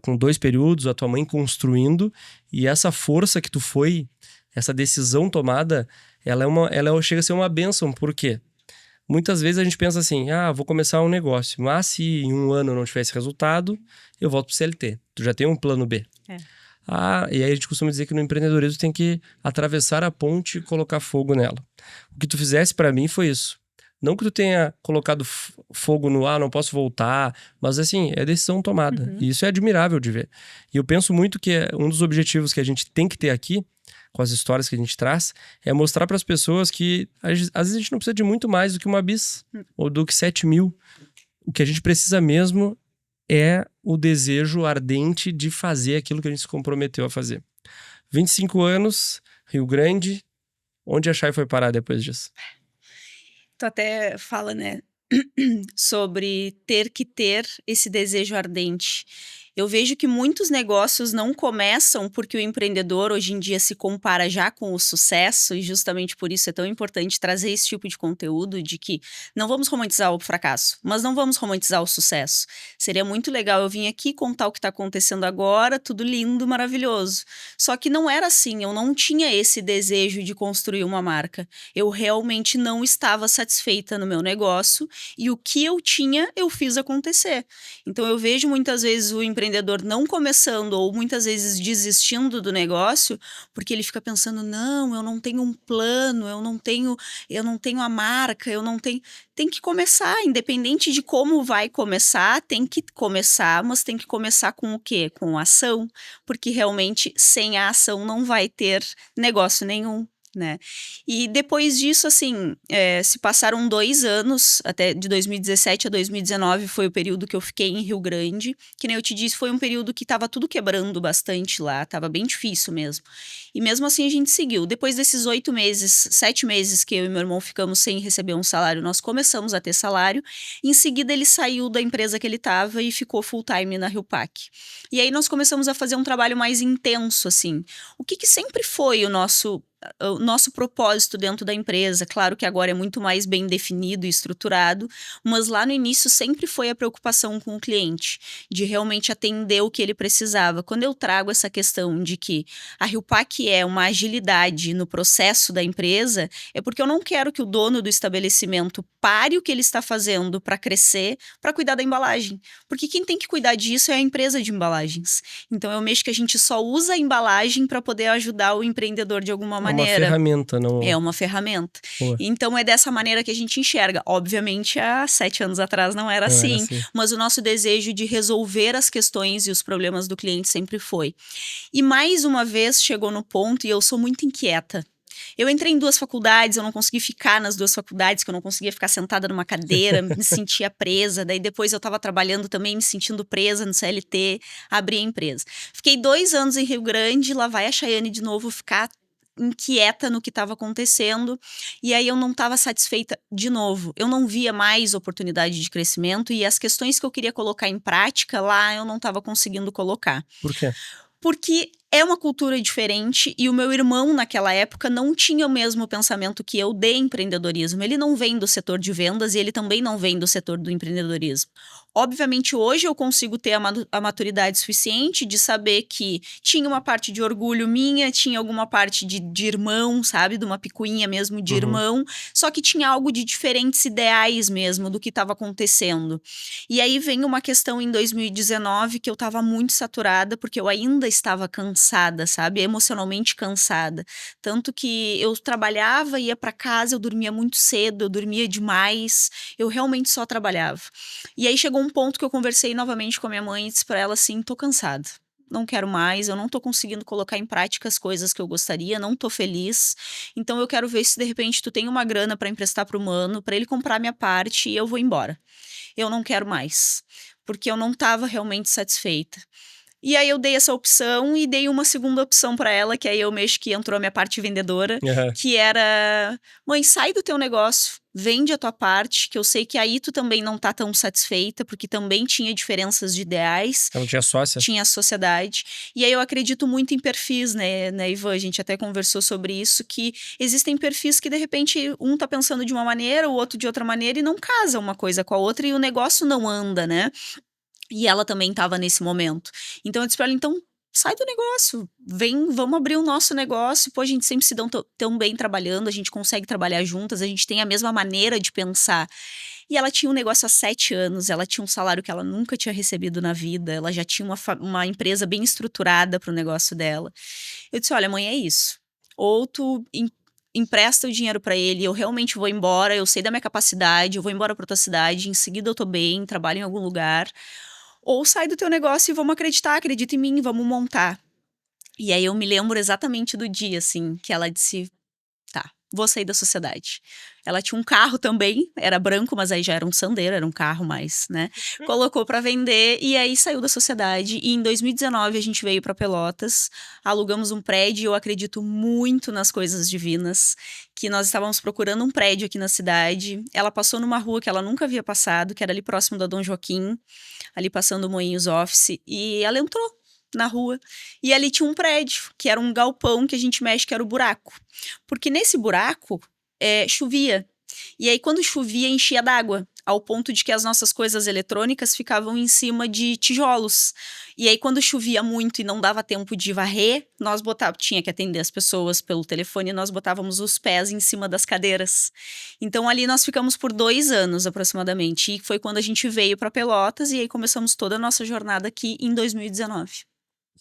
com 2 períodos, a tua mãe construindo, e essa força que tu foi, essa decisão tomada, ela chega a ser uma bênção. Por quê? Muitas vezes a gente pensa assim, vou começar um negócio, mas se em 1 ano eu não tivesse resultado, eu volto pro CLT. Tu já tem um plano B. E aí a gente costuma dizer que no empreendedorismo tem que atravessar a ponte e colocar fogo nela. O que tu fizesse pra mim foi isso. Não que tu tenha colocado fogo no não posso voltar, mas assim, é decisão tomada. E isso é admirável de ver. E eu penso muito que um dos objetivos que a gente tem que ter aqui, com as histórias que a gente traz, é mostrar para as pessoas que às vezes a gente não precisa de muito mais do que uma bis, ou do que 7 mil. O que a gente precisa mesmo é o desejo ardente de fazer aquilo que a gente se comprometeu a fazer. 25 anos, Rio Grande, onde a Chay foi parar depois disso? Tu até fala, né, sobre ter que ter esse desejo ardente. Eu vejo que muitos negócios não começam porque o empreendedor hoje em dia se compara já com o sucesso, e justamente por isso é tão importante trazer esse tipo de conteúdo de que não vamos romantizar o fracasso, mas não vamos romantizar o sucesso. Seria muito legal eu vir aqui contar o que está acontecendo agora, tudo lindo, maravilhoso. Só que não era assim, eu não tinha esse desejo de construir uma marca. Eu realmente não estava satisfeita no meu negócio e o que eu tinha, eu fiz acontecer. Então eu vejo muitas vezes o empreendedor não começando ou muitas vezes desistindo do negócio porque ele fica pensando, não, eu não tenho um plano, eu não tenho a marca, eu não tenho... Tem que começar, independente de como vai começar, tem que começar, mas tem que começar com o quê? Com ação, porque realmente sem a ação não vai ter negócio nenhum. Né? E depois disso, assim, se passaram 2 anos, até de 2017 a 2019 foi o período que eu fiquei em Rio Grande, que nem eu te disse, foi um período que estava tudo quebrando bastante lá, estava bem difícil mesmo. E mesmo assim a gente seguiu. Depois desses 8 meses, 7 meses que eu e meu irmão ficamos sem receber um salário, nós começamos a ter salário. Em seguida ele saiu da empresa que ele estava e ficou full time na Rio Pac. E aí nós começamos a fazer um trabalho mais intenso, assim. O que sempre foi o nosso propósito dentro da empresa, claro que agora é muito mais bem definido e estruturado, mas lá no início sempre foi a preocupação com o cliente, de realmente atender o que ele precisava. Quando eu trago essa questão de que a Rio Pac é uma agilidade no processo da empresa, é porque eu não quero que o dono do estabelecimento pare o que ele está fazendo para crescer, para cuidar da embalagem, porque quem tem que cuidar disso é a empresa de embalagens. Então eu mexo que a gente só usa a embalagem para poder ajudar o empreendedor de alguma maneira. É uma ferramenta, não... É uma ferramenta. Boa. Então é dessa maneira que a gente enxerga. Obviamente, há 7 anos atrás não era assim, mas o nosso desejo de resolver as questões e os problemas do cliente sempre foi. E mais uma vez chegou no ponto, e eu sou muito inquieta. Eu entrei em 2 faculdades, eu não consegui ficar nas 2 faculdades, que eu não conseguia ficar sentada numa cadeira, me sentia presa. Daí depois eu estava trabalhando também, me sentindo presa no CLT, abri a empresa. Fiquei 2 anos em Rio Grande, lá vai a Chayane de novo ficar inquieta no que estava acontecendo, e aí eu não estava satisfeita de novo. Eu não via mais oportunidade de crescimento e as questões que eu queria colocar em prática lá eu não estava conseguindo colocar. Por quê? Porque é uma cultura diferente e o meu irmão naquela época não tinha o mesmo pensamento que eu de empreendedorismo. Ele não vem do setor de vendas e ele também não vem do setor do empreendedorismo. Obviamente hoje eu consigo ter a maturidade suficiente de saber que tinha uma parte de orgulho minha, tinha alguma parte de irmão, sabe? De uma picuinha mesmo de irmão, só que tinha algo de diferentes ideais mesmo do que estava acontecendo. E aí vem uma questão em 2019 que eu estava muito saturada porque eu ainda estava cansada, sabe? Emocionalmente cansada. Tanto que eu trabalhava, ia para casa, eu dormia muito cedo, eu dormia demais, eu realmente só trabalhava. E aí chegou um ponto que eu conversei novamente com a minha mãe e disse para ela assim, tô cansada. Não quero mais, eu não tô conseguindo colocar em prática as coisas que eu gostaria, não tô feliz. Então eu quero ver se de repente tu tem uma grana para emprestar pro mano, para ele comprar minha parte e eu vou embora. Eu não quero mais, porque eu não tava realmente satisfeita. E aí eu dei essa opção e dei uma segunda opção para ela, que aí eu mexo que entrou a minha parte vendedora, que era: mãe, sai do teu negócio, vende a tua parte, que eu sei que aí tu também não tá tão satisfeita, porque também tinha diferenças de ideais. Ela tinha sócia? Tinha a sociedade. E aí eu acredito muito em perfis, né, Ivan? A gente até conversou sobre isso, que existem perfis que, de repente, um tá pensando de uma maneira, o outro de outra maneira, e não casa uma coisa com a outra, e o negócio não anda, né? E ela também estava nesse momento. Então eu disse pra ela, então sai do negócio, vem, vamos abrir o nosso negócio. Pô, a gente sempre se dá tão bem trabalhando, a gente consegue trabalhar juntas, a gente tem a mesma maneira de pensar. E ela tinha um negócio há 7 anos, ela tinha um salário que ela nunca tinha recebido na vida, ela já tinha uma empresa bem estruturada para o negócio dela. Eu disse, olha, mãe, é isso. Ou tu empresta o dinheiro para ele, eu realmente vou embora, eu sei da minha capacidade, eu vou embora para outra cidade, em seguida eu tô bem, trabalho em algum lugar. Ou sai do teu negócio e vamos acreditar, acredita em mim, vamos montar. E aí eu me lembro exatamente do dia, assim, que ela disse, tá, vou sair da sociedade. Ela tinha um carro também, era branco, mas aí já era um Sandero, era um carro mais, né? Colocou pra vender e aí saiu da sociedade. E em 2019 a gente veio pra Pelotas, alugamos um prédio. Eu acredito muito nas coisas divinas, que nós estávamos procurando um prédio aqui na cidade. Ela passou numa rua que ela nunca havia passado, que era ali próximo da Dom Joaquim, ali passando o Moinhos Office, e ela entrou na rua, e ali tinha um prédio, que era um galpão que a gente mexe, que era o buraco. Porque nesse buraco, chovia. E aí, quando chovia, enchia d'água, ao ponto de que as nossas coisas eletrônicas ficavam em cima de tijolos. E aí, quando chovia muito e não dava tempo de varrer, nós tinha que atender as pessoas pelo telefone, e nós botávamos os pés em cima das cadeiras. Então, ali nós ficamos por 2 anos, aproximadamente. E foi quando a gente veio para Pelotas, e aí começamos toda a nossa jornada aqui em 2019.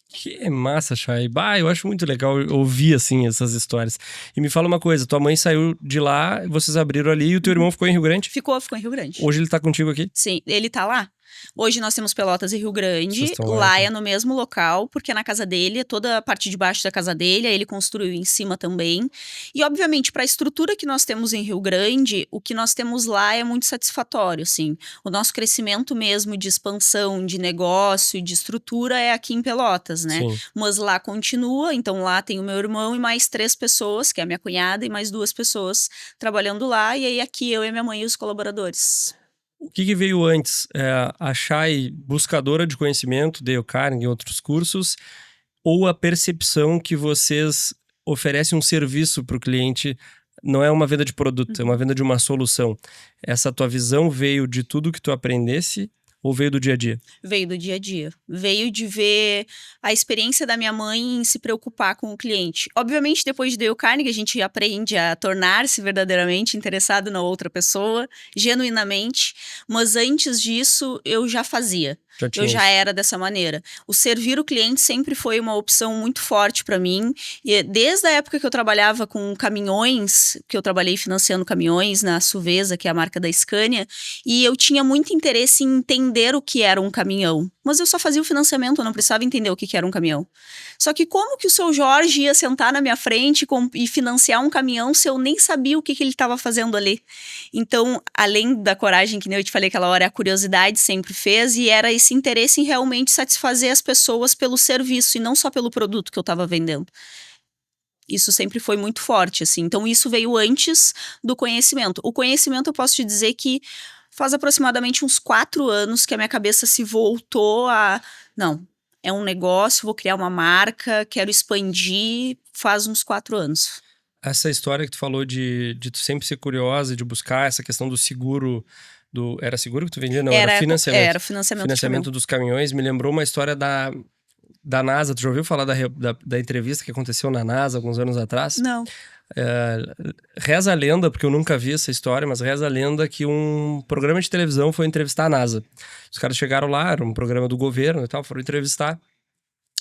Que massa, Chay. Bah, eu acho muito legal ouvir, assim, essas histórias. E me fala uma coisa, tua mãe saiu de lá, vocês abriram ali e o teu irmão ficou em Rio Grande? Ficou em Rio Grande. Hoje ele tá contigo aqui? Sim, ele tá lá. Hoje nós temos Pelotas e Rio Grande, Vocês estão lá, lá então. é no mesmo local, porque é na casa dele, toda a parte de baixo da casa dele, aí ele construiu em cima também. E obviamente, para a estrutura que nós temos em Rio Grande, o que nós temos lá é muito satisfatório, assim. O nosso crescimento mesmo de expansão, de negócio, de estrutura é aqui em Pelotas, né? Sim. Mas lá continua, então lá tem o meu irmão e mais 3 pessoas, que é a minha cunhada, e mais 2 pessoas trabalhando lá, e aí aqui eu e minha mãe e os colaboradores. O que veio antes? A Chay, buscadora de conhecimento, Dale Carnegie e outros cursos, ou a percepção que vocês oferecem um serviço para o cliente, não é uma venda de produto, é uma venda de uma solução. Essa tua visão veio de tudo que tu aprendesse ou veio do dia a dia? Veio do dia a dia. Veio de ver a experiência da minha mãe em se preocupar com o cliente. Obviamente, depois de Dale Carnegie, a gente aprende a tornar-se verdadeiramente interessado na outra pessoa, genuinamente. Mas antes disso, eu já fazia. Eu já era dessa maneira. O servir o cliente sempre foi uma opção muito forte para mim. E desde a época que eu trabalhava com caminhões, que eu trabalhei financiando caminhões na Suvesa, que é a marca da Scania, e eu tinha muito interesse em entender o que era um caminhão. Mas eu só fazia o financiamento, eu não precisava entender o que era um caminhão. Só que como que o seu Jorge ia sentar na minha frente e financiar um caminhão se eu nem sabia o que ele estava fazendo ali? Então, além da coragem, que nem eu te falei aquela hora, a curiosidade sempre fez, e era esse interesse em realmente satisfazer as pessoas pelo serviço e não só pelo produto que eu estava vendendo. Isso sempre foi muito forte, assim. Então, isso veio antes do conhecimento. O conhecimento, eu posso te dizer que faz aproximadamente uns 4 anos que a minha cabeça se voltou a... Não, é um negócio, vou criar uma marca, quero expandir, faz uns 4 anos. Essa história que tu falou de tu sempre ser curiosa, de buscar essa questão do seguro... Era seguro que tu vendia? Não, era financiamento. Era financiamento dos caminhões. Me lembrou uma história da NASA. Tu já ouviu falar da entrevista que aconteceu na NASA alguns anos atrás? Não. Reza a lenda, porque eu nunca vi essa história, mas reza a lenda que um programa de televisão foi entrevistar a NASA. Os caras chegaram lá, era um programa do governo e tal, foram entrevistar.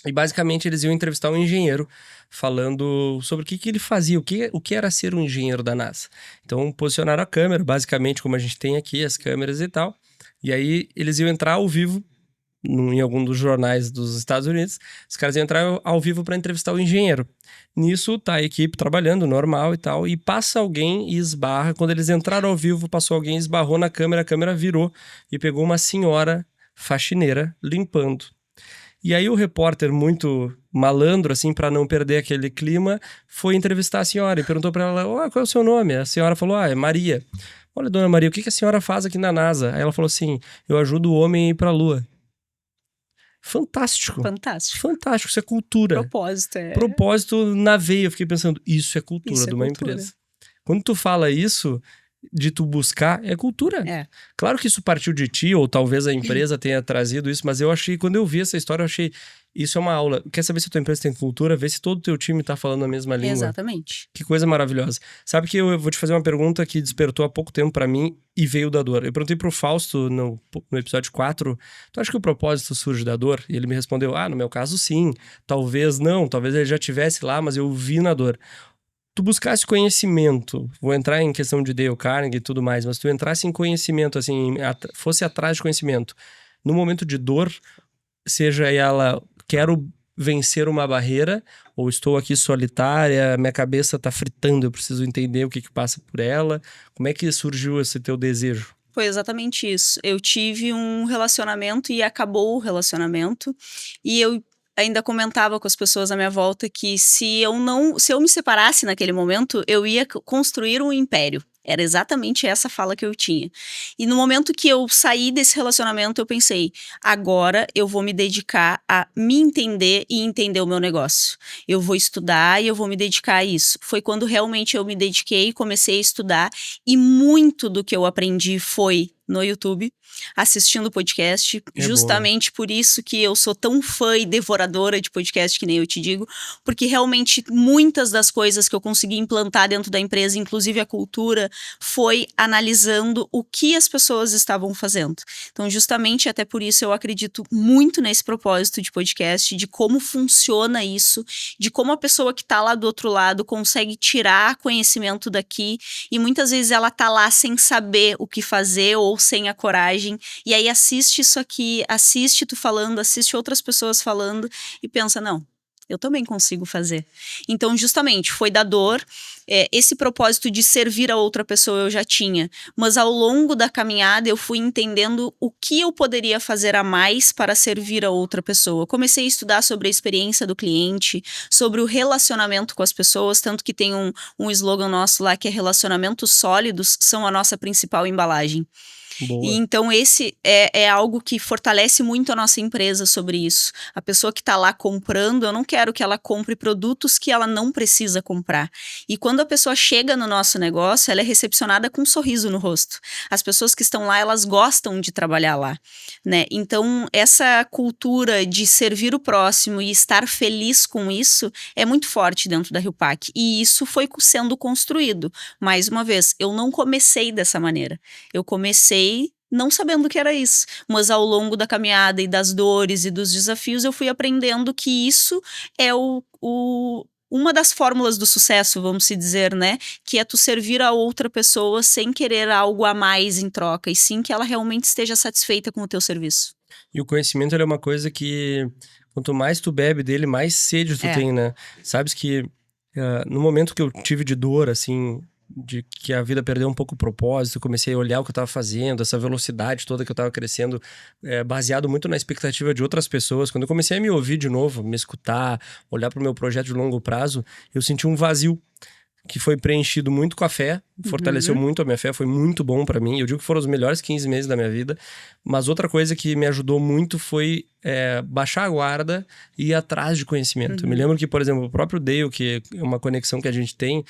E basicamente eles iam entrevistar um engenheiro falando sobre o que ele fazia, o que era ser um engenheiro da NASA. Então posicionaram a câmera, basicamente como a gente tem aqui, as câmeras e tal. E aí eles iam entrar ao vivo em algum dos jornais dos Estados Unidos. Os caras iam entrar ao vivo para entrevistar o engenheiro. Nisso tá a equipe trabalhando normal e tal, e passa alguém e esbarra. Quando eles entraram ao vivo, passou alguém, esbarrou na câmera, a câmera virou e pegou uma senhora faxineira limpando. E aí o repórter, muito malandro, assim, para não perder aquele clima, foi entrevistar a senhora e perguntou para ela, qual é o seu nome? A senhora falou, é Maria. Olha, dona Maria, o que a senhora faz aqui na NASA? Aí ela falou assim, eu ajudo o homem a ir pra Lua. Fantástico. Fantástico, isso é cultura. Propósito na veia, eu fiquei pensando, isso é cultura de uma empresa. Quando tu fala isso, de tu buscar, é cultura. Claro que isso partiu de ti, ou talvez a empresa tenha trazido isso, mas eu achei, quando eu vi essa história, eu achei, isso é uma aula. Quer saber se a tua empresa tem cultura? Vê se todo o teu time tá falando a mesma língua. Exatamente. Que coisa maravilhosa. Sabe que eu vou te fazer uma pergunta que despertou há pouco tempo pra mim e veio da dor. Eu perguntei pro Fausto no episódio 4, tu acha que o propósito surge da dor? E ele me respondeu, no meu caso sim, talvez não, talvez ele já tivesse lá, mas eu vi na dor. Tu buscasse conhecimento, vou entrar em questão de Dale Carnegie e tudo mais, mas tu entrasse em conhecimento, assim, fosse atrás de conhecimento, no momento de dor, seja ela, quero vencer uma barreira, ou estou aqui solitária, minha cabeça tá fritando, eu preciso entender o que passa por ela, como é que surgiu esse teu desejo? Foi exatamente isso. Eu tive um relacionamento e acabou o relacionamento, e eu ainda comentava com as pessoas à minha volta que se eu me separasse naquele momento, eu ia construir um império. Era exatamente essa fala que eu tinha. E no momento que eu saí desse relacionamento, eu pensei, agora eu vou me dedicar a me entender e entender o meu negócio. Eu vou estudar e eu vou me dedicar a isso. Foi quando realmente eu me dediquei, comecei a estudar, e muito do que eu aprendi foi no YouTube, assistindo podcast, justamente por isso que eu sou tão fã e devoradora de podcast, que nem eu te digo, porque realmente muitas das coisas que eu consegui implantar dentro da empresa, inclusive a cultura, foi analisando o que as pessoas estavam fazendo. Então, justamente até por isso eu acredito muito nesse propósito de podcast, de como funciona isso, de como a pessoa que está lá do outro lado consegue tirar conhecimento daqui, e muitas vezes ela tá lá sem saber o que fazer ou sem a coragem, e aí assiste isso aqui, assiste tu falando, assiste outras pessoas falando e pensa, não, eu também consigo fazer. Então, justamente, foi da dor, esse propósito de servir a outra pessoa eu já tinha, mas ao longo da caminhada eu fui entendendo o que eu poderia fazer a mais para servir a outra pessoa. Comecei a estudar sobre a experiência do cliente, sobre o relacionamento com as pessoas, tanto que tem um slogan nosso lá que é relacionamentos sólidos são a nossa principal embalagem. Boa. E então esse é algo que fortalece muito a nossa empresa sobre isso. A pessoa que está lá comprando, eu não quero que ela compre produtos que ela não precisa comprar. E quando a pessoa chega no nosso negócio, ela é recepcionada com um sorriso no rosto. As pessoas que estão lá, elas gostam de trabalhar lá, né? Então essa cultura de servir o próximo e estar feliz com isso é muito forte dentro da RIUPAC. E isso foi sendo construído. Mais uma vez, eu não comecei dessa maneira. Eu comecei não sabendo o que era isso, mas ao longo da caminhada e das dores e dos desafios eu fui aprendendo que isso é uma das fórmulas do sucesso, vamos se dizer, né? Que é tu servir a outra pessoa sem querer algo a mais em troca, e sim que ela realmente esteja satisfeita com o teu serviço. E o conhecimento ele é uma coisa que quanto mais tu bebe dele, mais sede tu tem, né? Sabes que no momento que eu tive de dor, assim, de que a vida perdeu um pouco o propósito, eu comecei a olhar o que eu tava fazendo, essa velocidade toda que eu tava crescendo, baseado muito na expectativa de outras pessoas. Quando eu comecei a me ouvir de novo, me escutar, olhar pro meu projeto de longo prazo, eu senti um vazio que foi preenchido muito com a fé, fortaleceu muito a minha fé, foi muito bom pra mim. Eu digo que foram os melhores 15 meses da minha vida. Mas outra coisa que me ajudou muito foi baixar a guarda e ir atrás de conhecimento. Eu me lembro que, por exemplo, o próprio Dale, que é uma conexão que a gente tem,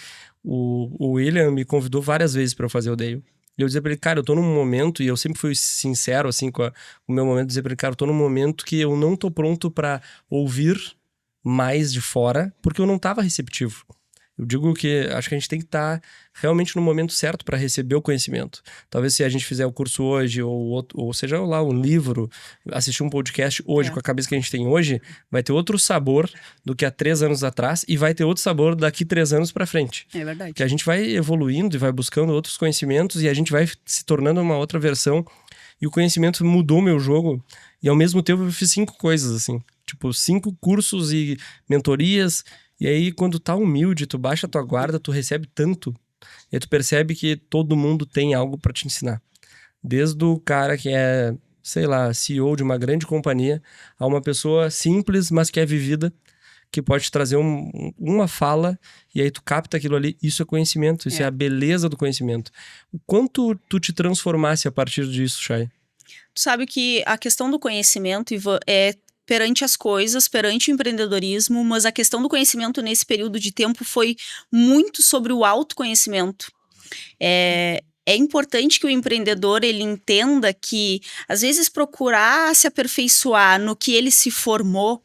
o William me convidou várias vezes pra eu fazer o Dale. E eu dizia pra ele, cara, eu tô num momento, e eu sempre fui sincero, assim, com o meu momento, dizer pra ele, cara, eu tô num momento que eu não tô pronto pra ouvir mais de fora, porque eu não tava receptivo. Eu digo que acho que a gente tem que estar realmente no momento certo para receber o conhecimento. Talvez se a gente fizer o curso hoje, ou seja lá um livro, assistir um podcast hoje com a cabeça que a gente tem hoje, vai ter outro sabor do que há 3 anos atrás e vai ter outro sabor daqui 3 anos para frente. É verdade. Que a gente vai evoluindo e vai buscando outros conhecimentos e a gente vai se tornando uma outra versão. E o conhecimento mudou meu jogo e ao mesmo tempo eu fiz 5 coisas, assim. Tipo, 5 cursos e mentorias. E aí, quando tá humilde, tu baixa a tua guarda, tu recebe tanto. E aí tu percebe que todo mundo tem algo pra te ensinar. Desde o cara que é sei lá, CEO de uma grande companhia, a uma pessoa simples, mas que é vivida, que pode te trazer uma fala, e aí tu capta aquilo ali. Isso é conhecimento, isso é a beleza do conhecimento. O quanto tu te transformasse a partir disso, Chay? Tu sabe que a questão do conhecimento, Ivan, é perante as coisas, perante o empreendedorismo, mas a questão do conhecimento nesse período de tempo foi muito sobre o autoconhecimento. É importante que o empreendedor ele entenda que, às vezes, procurar se aperfeiçoar no que ele se formou.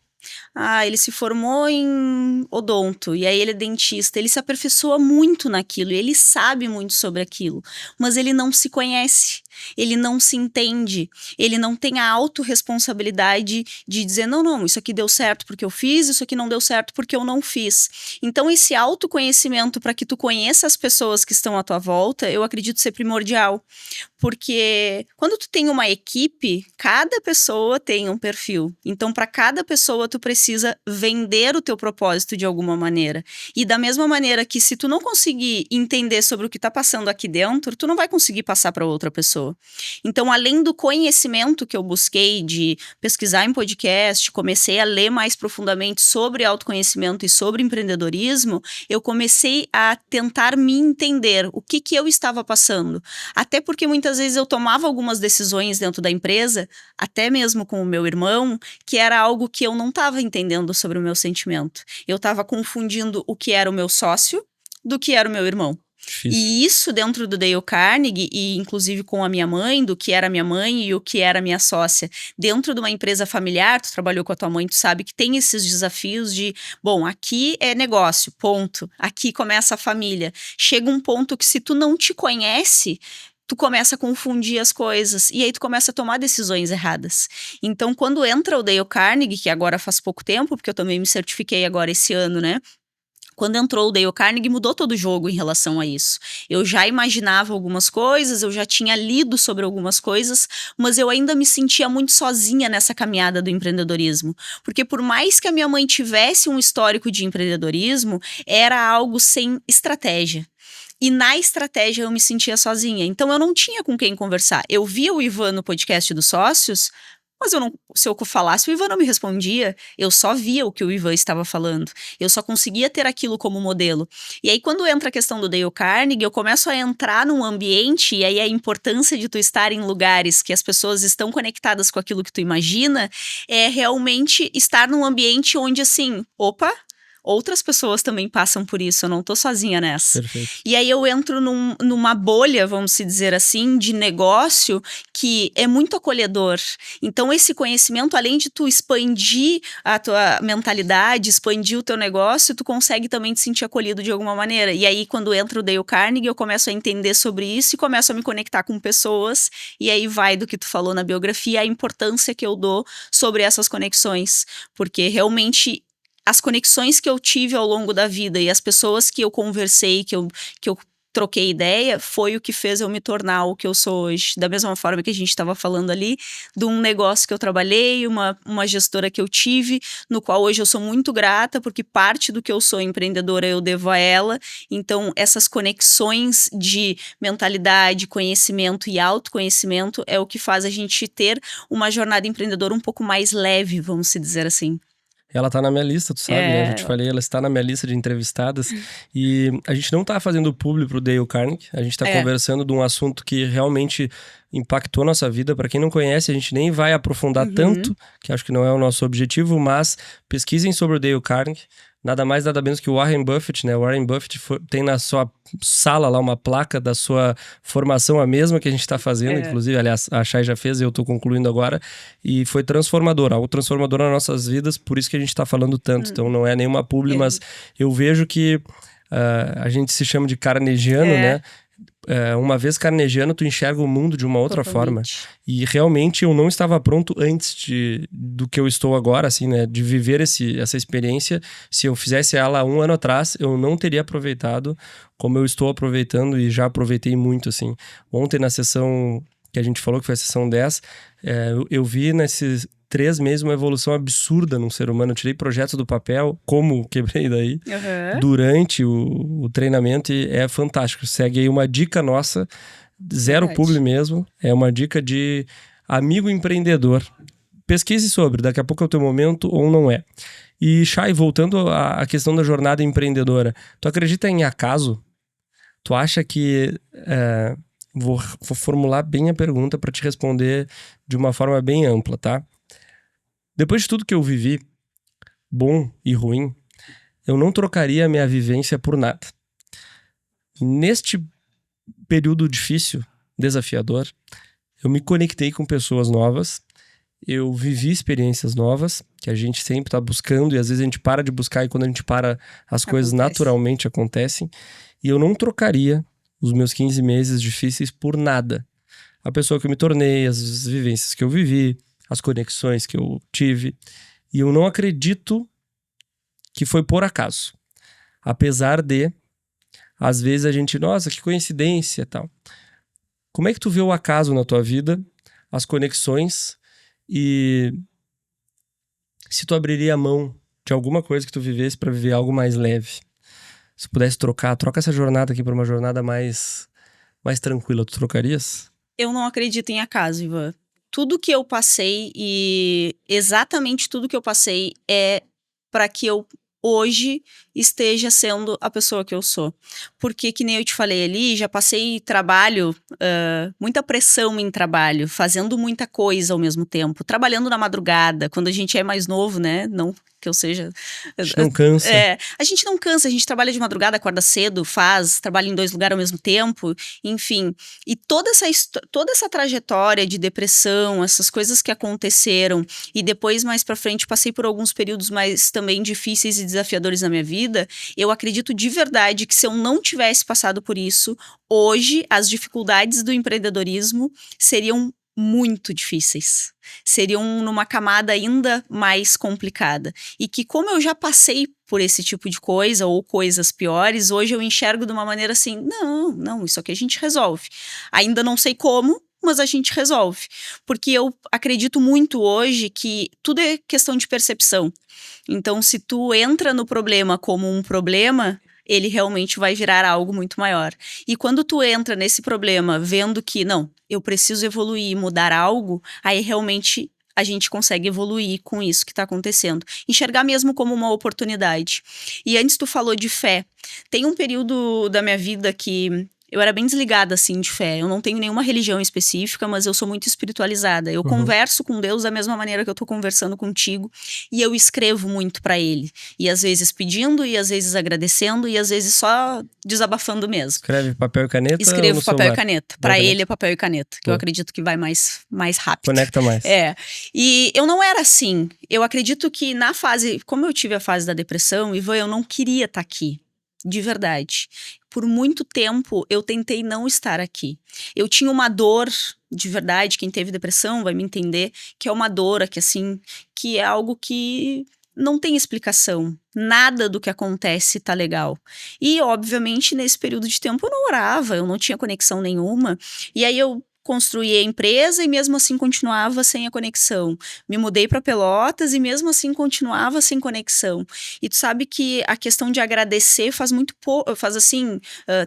Ele se formou em odonto, e aí ele é dentista. Ele se aperfeiçoa muito naquilo, ele sabe muito sobre aquilo, mas ele não se conhece, ele não se entende, ele não tem a autorresponsabilidade de dizer, não, isso aqui deu certo porque eu fiz, isso aqui não deu certo porque eu não fiz. Então, esse autoconhecimento para que tu conheça as pessoas que estão à tua volta, eu acredito ser primordial. Porque quando tu tem uma equipe, cada pessoa tem um perfil. Então, para cada pessoa, tu precisa vender o teu propósito de alguma maneira. E da mesma maneira que se tu não conseguir entender sobre o que está passando aqui dentro, tu não vai conseguir passar para outra pessoa. Então, além do conhecimento que eu busquei de pesquisar em podcast, comecei a ler mais profundamente sobre autoconhecimento e sobre empreendedorismo, eu comecei a tentar me entender o que eu estava passando. Até porque muitas vezes eu tomava algumas decisões dentro da empresa, até mesmo com o meu irmão, que era algo que eu não estava entendendo sobre o meu sentimento. Eu estava confundindo o que era o meu sócio do que era o meu irmão. Difícil. E isso dentro do Dale Carnegie, e inclusive com a minha mãe, do que era minha mãe e o que era minha sócia. Dentro de uma empresa familiar, tu trabalhou com a tua mãe, tu sabe que tem esses desafios de, bom, aqui é negócio, ponto. Aqui começa a família. Chega um ponto que se tu não te conhece, tu começa a confundir as coisas, e aí tu começa a tomar decisões erradas. Então, quando entra o Dale Carnegie, que agora faz pouco tempo, porque eu também me certifiquei agora esse ano, né? Quando entrou o Dale Carnegie, mudou todo o jogo em relação a isso. Eu já imaginava algumas coisas, eu já tinha lido sobre algumas coisas, mas eu ainda me sentia muito sozinha nessa caminhada do empreendedorismo. Porque por mais que a minha mãe tivesse um histórico de empreendedorismo, era algo sem estratégia. E na estratégia eu me sentia sozinha. Então eu não tinha com quem conversar. Eu via o Ivan no podcast dos sócios, mas se eu falasse, o Ivan não me respondia. Eu só via o que o Ivan estava falando. Eu só conseguia ter aquilo como modelo. E aí, quando entra a questão do Dale Carnegie, eu começo a entrar num ambiente, e aí a importância de tu estar em lugares que as pessoas estão conectadas com aquilo que tu imagina, é realmente estar num ambiente onde, assim, opa, outras pessoas também passam por isso, eu não tô sozinha nessa. Perfeito. E aí eu entro numa bolha, vamos dizer assim, de negócio que é muito acolhedor. Então esse conhecimento, além de tu expandir a tua mentalidade, expandir o teu negócio, tu consegue também te sentir acolhido de alguma maneira. E aí quando entra o Dale Carnegie, eu começo a entender sobre isso e começo a me conectar com pessoas, e aí vai do que tu falou na biografia, a importância que eu dou sobre essas conexões, porque realmente as conexões que eu tive ao longo da vida e as pessoas que eu conversei, que eu troquei ideia, foi o que fez eu me tornar o que eu sou hoje. Da mesma forma que a gente estava falando ali, de um negócio que eu trabalhei, uma gestora que eu tive, no qual hoje eu sou muito grata, porque parte do que eu sou empreendedora eu devo a ela. Então, essas conexões de mentalidade, conhecimento e autoconhecimento é o que faz a gente ter uma jornada empreendedora um pouco mais leve, vamos se dizer assim. Ela tá na minha lista, tu sabe, né? Eu já te falei, ela está na minha lista de entrevistadas. E a gente não tá fazendo publi pro Dale Carnegie. A gente tá conversando de um assunto que realmente impactou nossa vida. Para quem não conhece, a gente nem vai aprofundar tanto, que acho que não é o nosso objetivo, mas pesquisem sobre o Dale Carnegie. Nada mais, nada menos que o Warren Buffett, né? O Warren Buffett tem na sua sala lá uma placa da sua formação, a mesma que a gente tá fazendo. Inclusive, aliás, a Chay já fez e eu tô concluindo agora. E foi transformador, algo transformador nas nossas vidas, por isso que a gente tá falando tanto. Então, não é nenhuma publi, mas eu vejo que a gente se chama de carnegiano, né? Uma vez carnegiano, tu enxerga o mundo de uma outra forma. E realmente eu não estava pronto antes do que eu estou agora, assim, né? De viver essa experiência. Se eu fizesse ela 1 ano atrás, eu não teria aproveitado como eu estou aproveitando, e já aproveitei muito, assim. Ontem, na sessão que a gente falou, que foi a sessão 10, eu vi nesses 3 meses uma evolução absurda num ser humano. Eu tirei projetos do papel, como quebrei daí, durante o treinamento, e é fantástico. Segue aí uma dica nossa, zero publi mesmo, é uma dica de amigo empreendedor. Pesquise sobre, daqui a pouco é o teu momento ou não é. E, Chay, voltando à questão da jornada empreendedora, tu acredita em acaso? Tu acha que... Vou formular bem a pergunta para te responder de uma forma bem ampla, tá? Depois de tudo que eu vivi, bom e ruim, eu não trocaria a minha vivência por nada. Neste período difícil, desafiador, eu me conectei com pessoas novas, eu vivi experiências novas, que a gente sempre está buscando, e às vezes a gente para de buscar, e quando a gente para, as coisas naturalmente acontecem. E eu não trocaria os meus 15 meses difíceis por nada. A pessoa que eu me tornei, as vivências que eu vivi, as conexões que eu tive. E eu não acredito que foi por acaso. Apesar de, às vezes a gente, nossa, que coincidência e tal. Como é que tu vê o acaso na tua vida, as conexões, e se tu abriria a mão de alguma coisa que tu vivesse para viver algo mais leve? Se pudesse troca essa jornada aqui por uma jornada mais tranquila, tu trocarias? Eu não acredito em acaso, Ivan. Tudo que eu passei e exatamente tudo que eu passei é para que eu hoje esteja sendo a pessoa que eu sou. Porque, que nem eu te falei ali, já passei trabalho, muita pressão em trabalho, fazendo muita coisa ao mesmo tempo, trabalhando na madrugada, quando a gente é mais novo, né? Não que eu seja... A gente não cansa. A gente não cansa, a gente trabalha de madrugada, acorda cedo, trabalha em 2 lugares ao mesmo tempo, enfim. E toda essa trajetória de depressão, essas coisas que aconteceram, e depois, mais pra frente, passei por alguns períodos mais também difíceis e desafiadores na minha vida, eu acredito de verdade que se eu não tivesse passado por isso, hoje as dificuldades do empreendedorismo seriam muito difíceis, seriam numa camada ainda mais complicada, e que como eu já passei por esse tipo de coisa ou coisas piores, hoje eu enxergo de uma maneira assim, não, isso aqui a gente resolve, ainda não sei como, mas a gente resolve, porque eu acredito muito hoje que tudo é questão de percepção. Então, se tu entra no problema como um problema, ele realmente vai virar algo muito maior. E quando tu entra nesse problema vendo que, não, eu preciso evoluir e mudar algo, aí realmente a gente consegue evoluir com isso que está acontecendo. Enxergar mesmo como uma oportunidade. E antes tu falou de fé. Tem um período da minha vida que eu era bem desligada, assim, de fé. Eu não tenho nenhuma religião específica, mas eu sou muito espiritualizada. Eu converso com Deus da mesma maneira que eu tô conversando contigo. E eu escrevo muito pra Ele. E às vezes pedindo, e às vezes agradecendo, e às vezes só desabafando mesmo. Escreve papel e caneta? Escrevo papel e caneta. Pra caneta. ele é papel e caneta. Que eu acredito que vai mais rápido. Conecta mais. E eu não era assim. Eu acredito que na fase... Como eu tive a fase da depressão, Ivan, eu não queria estar aqui. De verdade. Por muito tempo, eu tentei não estar aqui. Eu tinha uma dor, de verdade, quem teve depressão vai me entender, que é uma dor aqui, assim, que é algo que não tem explicação. Nada do que acontece tá legal. E, obviamente, nesse período de tempo eu não orava, eu não tinha conexão nenhuma. E aí eu construí a empresa e mesmo assim continuava sem a conexão. Me mudei para Pelotas e mesmo assim continuava sem conexão. E tu sabe que a questão de agradecer faz muito pouco, faz assim,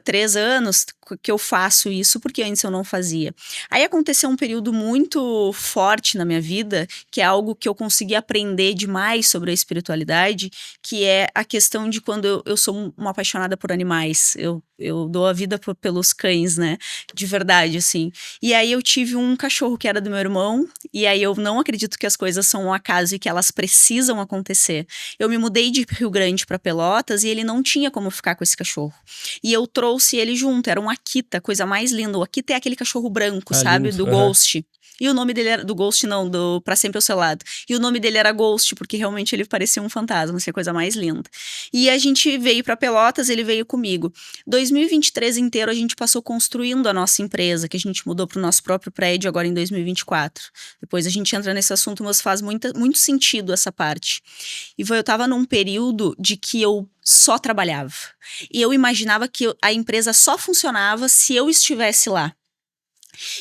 3 anos que eu faço isso, porque antes eu não fazia. Aí aconteceu um período muito forte na minha vida, que é algo que eu consegui aprender demais sobre a espiritualidade, que é a questão de quando eu sou uma apaixonada por animais. Eu dou a vida pelos cães, né? De verdade, assim. E aí eu tive um cachorro que era do meu irmão, e aí eu não acredito que as coisas são um acaso e que elas precisam acontecer. Eu me mudei de Rio Grande para Pelotas e ele não tinha como ficar com esse cachorro. E eu trouxe ele junto, era um Akita, coisa mais linda. O Akita é aquele cachorro branco, sabe? Lindo. Do Ghost. E o nome dele era... Do Ghost não, do Pra Sempre ao Seu Lado. E o nome dele era Ghost, porque realmente ele parecia um fantasma, assim, a coisa mais linda. E a gente veio pra Pelotas, ele veio comigo. 2023 inteiro a gente passou construindo a nossa empresa, que a gente mudou pro nosso próprio prédio agora em 2024. Depois a gente entra nesse assunto, mas faz muito sentido essa parte. E eu tava num período de que eu só trabalhava. E eu imaginava que a empresa só funcionava se eu estivesse lá.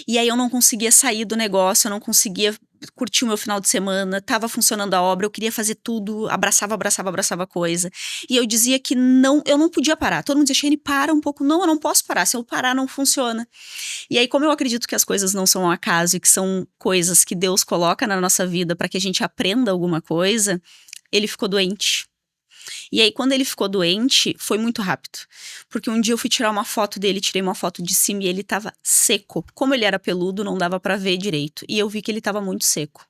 E aí eu não conseguia sair do negócio, eu não conseguia curtir o meu final de semana, tava funcionando a obra, eu queria fazer tudo, abraçava a coisa. E eu dizia que não, eu não podia parar. Todo mundo dizia, Shane, para um pouco. Não, eu não posso parar. Se eu parar, não funciona. E aí, como eu acredito que as coisas não são um acaso e que são coisas que Deus coloca na nossa vida para que a gente aprenda alguma coisa, ele ficou doente. E aí, quando ele ficou doente, foi muito rápido. Porque um dia eu fui tirar uma foto dele, tirei uma foto de cima e ele tava seco. Como ele era peludo, não dava pra ver direito. E eu vi que ele tava muito seco.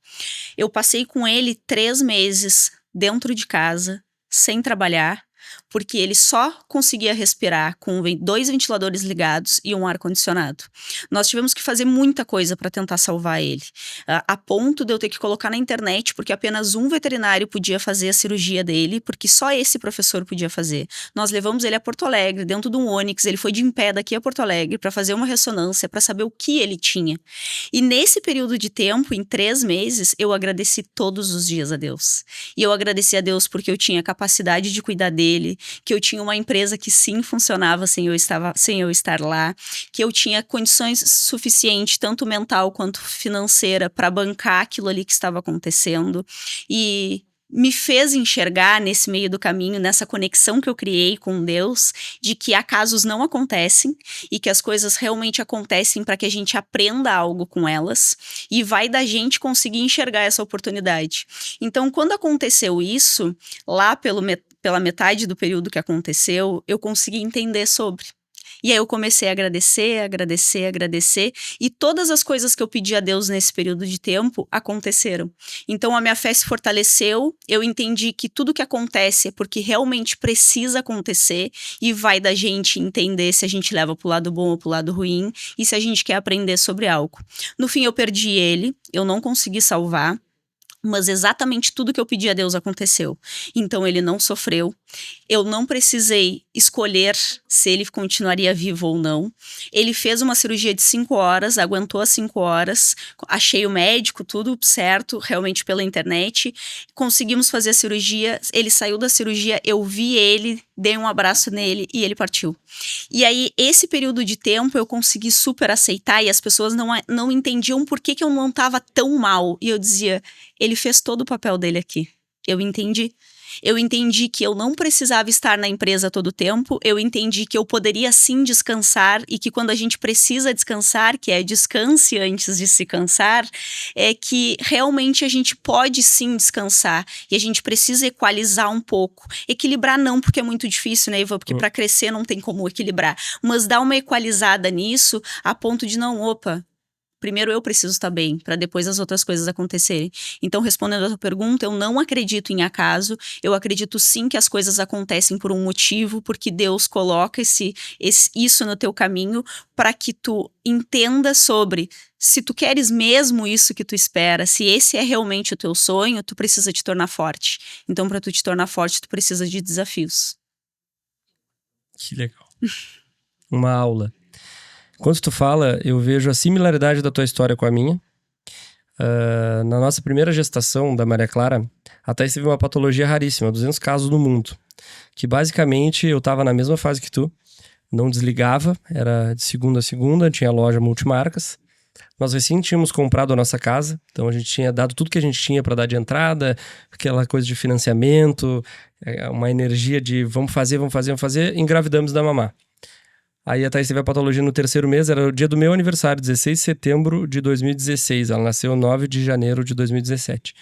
Eu passei com ele 3 meses dentro de casa, sem trabalhar, porque ele só conseguia respirar com 2 ventiladores ligados e um ar-condicionado. Nós tivemos que fazer muita coisa para tentar salvar ele, a ponto de eu ter que colocar na internet, porque apenas um veterinário podia fazer a cirurgia dele, porque só esse professor podia fazer. Nós levamos ele a Porto Alegre, dentro de um Onix, ele foi de em pé daqui a Porto Alegre para fazer uma ressonância, para saber o que ele tinha. E nesse período de tempo, em 3 meses, eu agradeci todos os dias a Deus. E eu agradeci a Deus porque eu tinha capacidade de cuidar dele, que eu tinha uma empresa que sim funcionava sem eu estar lá, que eu tinha condições suficientes, tanto mental quanto financeira, para bancar aquilo ali que estava acontecendo. E me fez enxergar nesse meio do caminho, nessa conexão que eu criei com Deus, de que acasos não acontecem e que as coisas realmente acontecem para que a gente aprenda algo com elas e vai da gente conseguir enxergar essa oportunidade. Então, quando aconteceu isso, lá pela metade do período que aconteceu, eu consegui entender sobre. E aí eu comecei a agradecer, e todas as coisas que eu pedi a Deus nesse período de tempo aconteceram. Então a minha fé se fortaleceu, eu entendi que tudo que acontece é porque realmente precisa acontecer e vai da gente entender se a gente leva pro lado bom ou pro lado ruim e se a gente quer aprender sobre algo. No fim eu perdi ele, eu não consegui salvar, mas exatamente tudo que eu pedi a Deus aconteceu. Então ele não sofreu. Eu não precisei escolher se ele continuaria vivo ou não. Ele fez uma cirurgia de 5 horas, aguentou as 5 horas. Achei o médico, tudo certo, realmente pela internet. Conseguimos fazer a cirurgia. Ele saiu da cirurgia, eu vi ele, dei um abraço nele e ele partiu. E aí, esse período de tempo eu consegui super aceitar e as pessoas não entendiam por que eu não estava tão mal. E eu dizia, ele fez todo o papel dele aqui. Eu entendi. Eu entendi que eu não precisava estar na empresa todo o tempo, eu entendi que eu poderia sim descansar e que quando a gente precisa descansar, que é descanse antes de se cansar, é que realmente a gente pode sim descansar e a gente precisa equalizar um pouco. Equilibrar não, porque é muito difícil, né, Ivan? Porque para crescer não tem como equilibrar, mas dar uma equalizada nisso a ponto de não, opa, primeiro eu preciso estar bem, para depois as outras coisas acontecerem. Então, respondendo a tua pergunta, eu não acredito em acaso, eu acredito sim que as coisas acontecem por um motivo, porque Deus coloca isso no teu caminho para que tu entenda sobre se tu queres mesmo isso que tu espera, se esse é realmente o teu sonho, tu precisa te tornar forte. Então, para tu te tornar forte, tu precisa de desafios. Que legal. Uma aula. Quando tu fala, eu vejo a similaridade da tua história com a minha. Na nossa primeira gestação da Maria Clara, a Thaís teve uma patologia raríssima, 200 casos no mundo. Que basicamente eu tava na mesma fase que tu, não desligava, era de segunda a segunda, tinha loja multimarcas. Nós recém tínhamos comprado a nossa casa, então a gente tinha dado tudo que a gente tinha para dar de entrada, aquela coisa de financiamento, uma energia de vamos fazer, engravidamos da mamá. Aí a Thaís teve a patologia no 3º mês, era o dia do meu aniversário, 16 de setembro de 2016. Ela nasceu 9 de janeiro de 2017.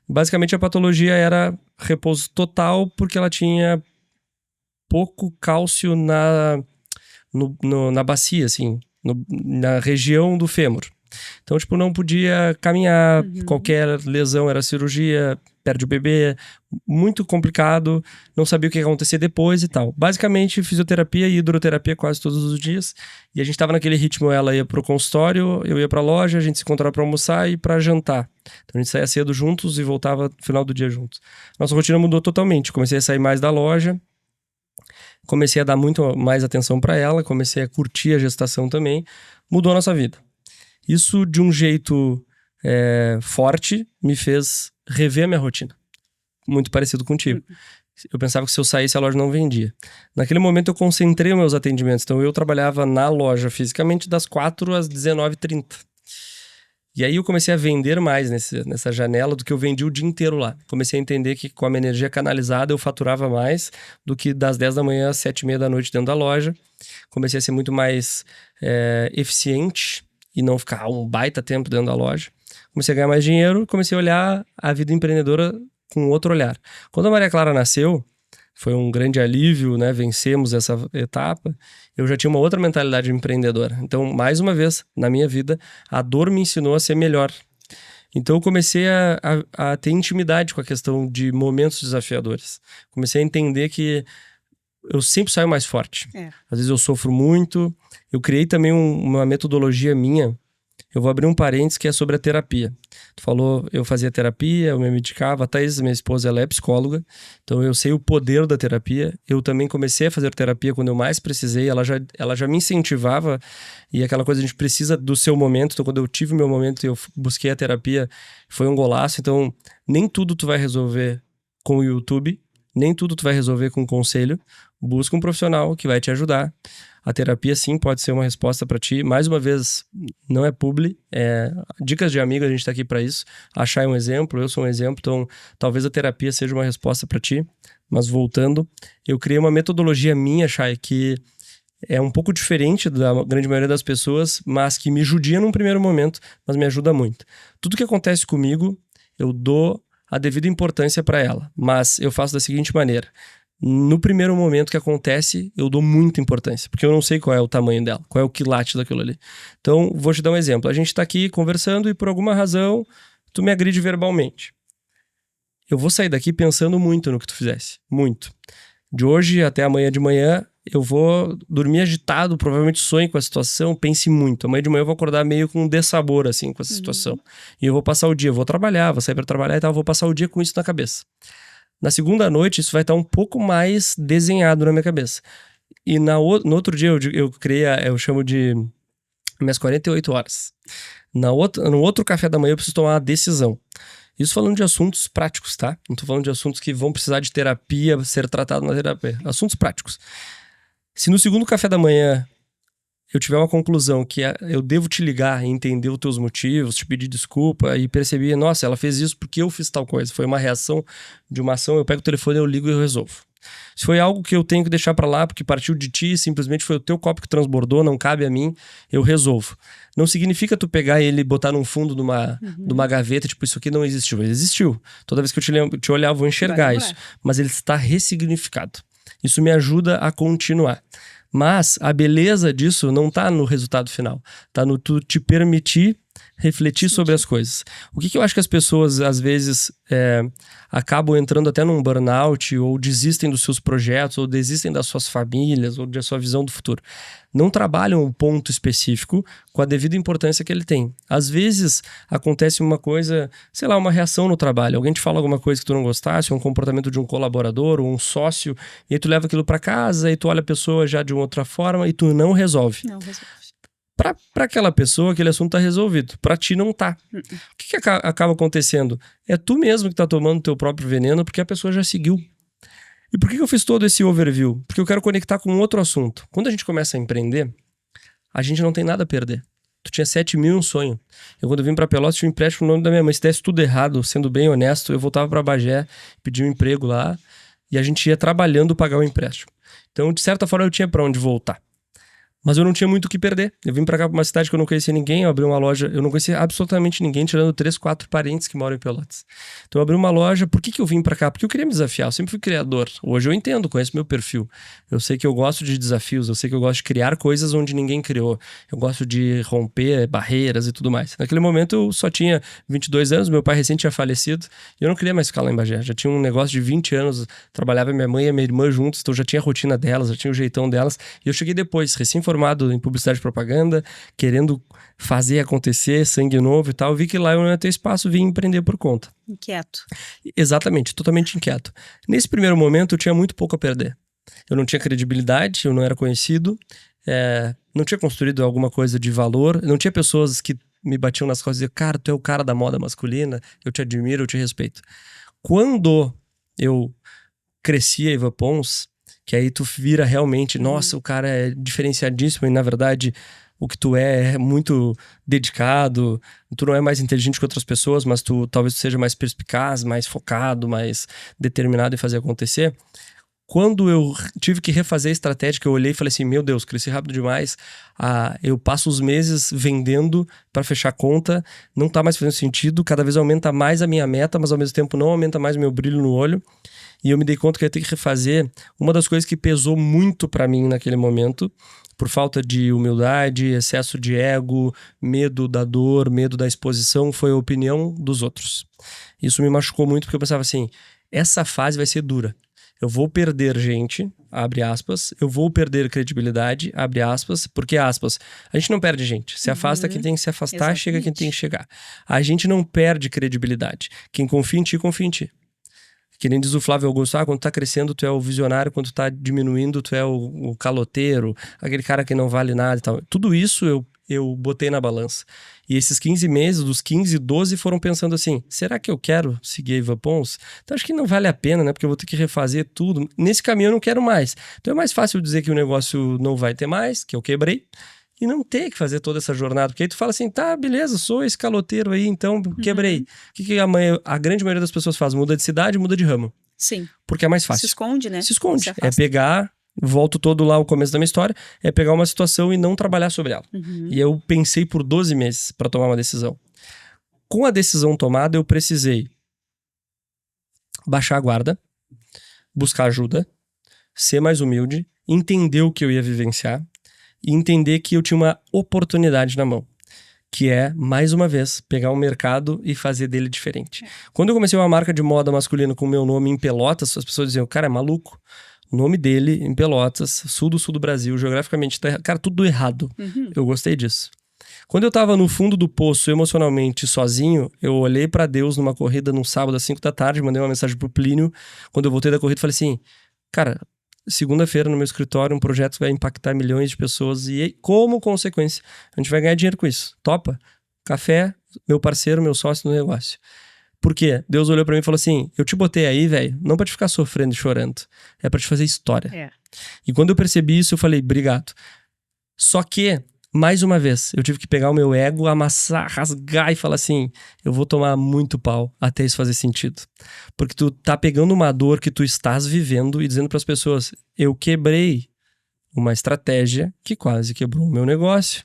Basicamente a patologia era repouso total porque ela tinha pouco cálcio na bacia, assim, na região do fêmur. Então, tipo, não podia caminhar, qualquer lesão era cirurgia, perde o bebê, muito complicado, não sabia o que ia acontecer depois e tal. Basicamente, fisioterapia e hidroterapia quase todos os dias, e a gente tava naquele ritmo, ela ia pro consultório, eu ia pra loja, a gente se encontrava pra almoçar e pra jantar. Então a gente saía cedo juntos e voltava no final do dia juntos. Nossa rotina mudou totalmente, comecei a sair mais da loja, comecei a dar muito mais atenção pra ela, comecei a curtir a gestação também, mudou a nossa vida. Isso, de um jeito forte, me fez rever a minha rotina. Muito parecido contigo. Eu pensava que se eu saísse, a loja não vendia. Naquele momento, eu concentrei os meus atendimentos. Então, eu trabalhava na loja fisicamente das 4 às 19h30. E aí eu comecei a vender mais nessa janela do que eu vendi o dia inteiro lá. Comecei a entender que com a minha energia canalizada eu faturava mais do que das 10 da manhã às 7:30 da noite dentro da loja. Comecei a ser muito mais eficiente e não ficar um baita tempo dentro da loja. Comecei a ganhar mais dinheiro, comecei a olhar a vida empreendedora com outro olhar. Quando a Maria Clara nasceu, foi um grande alívio, né? Vencemos essa etapa. Eu já tinha uma outra mentalidade empreendedora. Então, mais uma vez, na minha vida, a dor me ensinou a ser melhor. Então, eu comecei a ter intimidade com a questão de momentos desafiadores. Comecei a entender que eu sempre saio mais forte. Às vezes eu sofro muito. Eu criei também uma metodologia minha. Eu vou abrir um parênteses que é sobre a terapia. Tu falou, eu fazia terapia, eu me medicava. A Thaís, minha esposa, ela é psicóloga. Então eu sei o poder da terapia. Eu também comecei a fazer terapia quando eu mais precisei. Ela já me incentivava. E aquela coisa, a gente precisa do seu momento. Então quando eu tive o meu momento e eu busquei a terapia, foi um golaço. Então nem tudo tu vai resolver com o YouTube. Nem tudo tu vai resolver com conselho. Busca um profissional que vai te ajudar. A terapia, sim, pode ser uma resposta para ti. Mais uma vez, não é publi, é dicas de amigo, a gente tá aqui para isso. Achar um exemplo, eu sou um exemplo, então talvez a terapia seja uma resposta para ti. Mas voltando, eu criei uma metodologia minha, Chay, que é um pouco diferente da grande maioria das pessoas, mas que me judia num primeiro momento, mas me ajuda muito. Tudo que acontece comigo, eu dou a devida importância para ela, mas eu faço da seguinte maneira. No primeiro momento que acontece, eu dou muita importância, porque eu não sei qual é o tamanho dela, qual é o quilate daquilo ali. Então, vou te dar um exemplo. A gente tá aqui conversando e por alguma razão, tu me agride verbalmente. Eu vou sair daqui pensando muito no que tu fizesse. Muito. De hoje até amanhã de manhã, eu vou dormir agitado, provavelmente sonhe com a situação, pense muito. Amanhã de manhã eu vou acordar meio com um dessabor, assim, com essa situação. E eu vou passar o dia, eu vou trabalhar, vou sair pra trabalhar e tal, vou passar o dia com isso na cabeça. Na segunda noite, isso vai estar um pouco mais desenhado na minha cabeça. E no outro dia, eu chamo de minhas 48 horas. No outro café da manhã, eu preciso tomar uma decisão. Isso falando de assuntos práticos, tá? Não tô falando de assuntos que vão precisar de terapia, ser tratado na terapia. Assuntos práticos. Se no segundo café da manhã eu tiver uma conclusão que eu devo te ligar e entender os teus motivos, te pedir desculpa e perceber, nossa, ela fez isso porque eu fiz tal coisa. Foi uma reação de uma ação, eu pego o telefone, eu ligo e eu resolvo. Se foi algo que eu tenho que deixar pra lá porque partiu de ti, simplesmente foi o teu copo que transbordou, não cabe a mim, eu resolvo. Não significa tu pegar ele e botar num fundo de uma gaveta, tipo, isso aqui não existiu. Ele existiu. Toda vez que eu te olhar, eu vou enxergar isso. Mas ele está ressignificado. Isso me ajuda a continuar. Mas a beleza disso não tá no resultado final. Tá no tu te permitir refletir sobre as coisas. O que eu acho que as pessoas, às vezes, acabam entrando até num burnout, ou desistem dos seus projetos, ou desistem das suas famílias, ou da sua visão do futuro. Não trabalham um ponto específico com a devida importância que ele tem. Às vezes, acontece uma coisa, sei lá, uma reação no trabalho. Alguém te fala alguma coisa que tu não gostasse, um comportamento de um colaborador, ou um sócio, e aí tu leva aquilo para casa, e tu olha a pessoa já de uma outra forma, e tu não resolve. Não resolve. Para aquela pessoa, aquele assunto tá resolvido. Para ti não tá. O que acaba acontecendo? É tu mesmo que tá tomando teu próprio veneno porque a pessoa já seguiu. E por que eu fiz todo esse overview? Porque eu quero conectar com outro assunto. Quando a gente começa a empreender, a gente não tem nada a perder. Tu tinha 7 mil e um sonho. Eu, quando eu vim pra Pelotas, tinha um empréstimo no nome da minha mãe. Se desse tudo errado, sendo bem honesto, eu voltava pra Bagé, pedia um emprego lá e a gente ia trabalhando pagar o empréstimo. Então, de certa forma, eu tinha pra onde voltar. Mas eu não tinha muito o que perder. Eu vim pra cá, pra uma cidade que eu não conhecia ninguém, eu abri uma loja, eu não conhecia absolutamente ninguém, tirando 3, 4 parentes que moram em Pelotas. Então eu abri uma loja, por que eu vim pra cá? Porque eu queria me desafiar, eu sempre fui criador. Hoje eu entendo, conheço meu perfil. Eu sei que eu gosto de desafios, eu sei que eu gosto de criar coisas onde ninguém criou. Eu gosto de romper barreiras e tudo mais. Naquele momento eu só tinha 22 anos, meu pai recente tinha falecido, e eu não queria mais ficar lá em Bagé. Já tinha um negócio de 20 anos, trabalhava minha mãe e minha irmã juntos, então já tinha a rotina delas, já tinha o jeitão delas. E eu cheguei depois, recém-formado em publicidade e propaganda, querendo fazer acontecer, sangue novo e tal, vi que lá eu não ia ter espaço, vim empreender por conta. Inquieto. Exatamente, totalmente inquieto. Nesse primeiro momento eu tinha muito pouco a perder. Eu não tinha credibilidade, eu não era conhecido, não tinha construído alguma coisa de valor, não tinha pessoas que me batiam nas costas e diziam, cara, tu é o cara da moda masculina, eu te admiro, eu te respeito. Quando eu cresci a Ivan Pons, que aí tu vira realmente, nossa, o cara é diferenciadíssimo e na verdade o que tu é muito dedicado, tu não é mais inteligente que outras pessoas, mas tu talvez seja mais perspicaz, mais focado, mais determinado em fazer acontecer. Quando eu tive que refazer a estratégia, que eu olhei e falei assim, meu Deus, cresci rápido demais, eu passo os meses vendendo para fechar conta, não tá mais fazendo sentido, cada vez aumenta mais a minha meta, mas ao mesmo tempo não aumenta mais o meu brilho no olho, e eu me dei conta que eu ia ter que refazer. Uma das coisas que pesou muito para mim naquele momento, por falta de humildade, excesso de ego, medo da dor, medo da exposição, foi a opinião dos outros. Isso me machucou muito, porque eu pensava assim, essa fase vai ser dura. Eu vou perder gente, abre aspas, eu vou perder credibilidade, abre aspas, porque aspas, a gente não perde gente, se afasta quem tem que se afastar, Exatamente. chega quem tem que chegar. A gente não perde credibilidade, quem confia em ti, confia em ti. Que nem diz o Flávio Augusto, quando tu tá crescendo tu é o visionário, quando tu tá diminuindo tu é o caloteiro, aquele cara que não vale nada e tal. Tudo isso eu botei na balança. E esses 15 meses, dos 15, 12 foram pensando assim, será que eu quero seguir a Ivan Pons? Então acho que não vale a pena, né? Porque eu vou ter que refazer tudo. Nesse caminho eu não quero mais. Então é mais fácil dizer que o negócio não vai ter mais, que eu quebrei, e não ter que fazer toda essa jornada. Porque aí tu fala assim, tá, beleza, sou esse caloteiro aí, então quebrei. O que a grande maioria das pessoas faz? Muda de cidade, muda de ramo. Sim. Porque é mais Se fácil. esconde, né? Se esconde. Se É afasta. pegar, volto todo lá ao começo da minha história, é pegar uma situação e não trabalhar sobre ela. E eu pensei por 12 meses para tomar uma decisão. Com a decisão tomada, eu precisei baixar a guarda, buscar ajuda, ser mais humilde, entender o que eu ia vivenciar e entender que eu tinha uma oportunidade na mão, que é, mais uma vez, pegar um mercado e fazer dele diferente. Quando eu comecei uma marca de moda masculina com o meu nome em Pelotas, as pessoas diziam, cara, é maluco. O nome dele em Pelotas, sul do Brasil, geograficamente, tá, cara, tudo errado. Eu gostei disso. Quando eu tava no fundo do poço, emocionalmente, sozinho, eu olhei pra Deus numa corrida num sábado às 5 da tarde, mandei uma mensagem pro Plínio. Quando eu voltei da corrida, falei assim, cara, segunda-feira no meu escritório, um projeto vai impactar milhões de pessoas e, como consequência, a gente vai ganhar dinheiro com isso. Topa? Café, meu parceiro, meu sócio no negócio. Por quê? Deus olhou pra mim e falou assim, eu te botei aí, velho, não pra te ficar sofrendo e chorando, é pra te fazer história. É. E quando eu percebi isso, eu falei, obrigado. Só que, mais uma vez, eu tive que pegar o meu ego, amassar, rasgar e falar assim, eu vou tomar muito pau até isso fazer sentido. Porque tu tá pegando uma dor que tu estás vivendo e dizendo pras pessoas, eu quebrei uma estratégia que quase quebrou o meu negócio.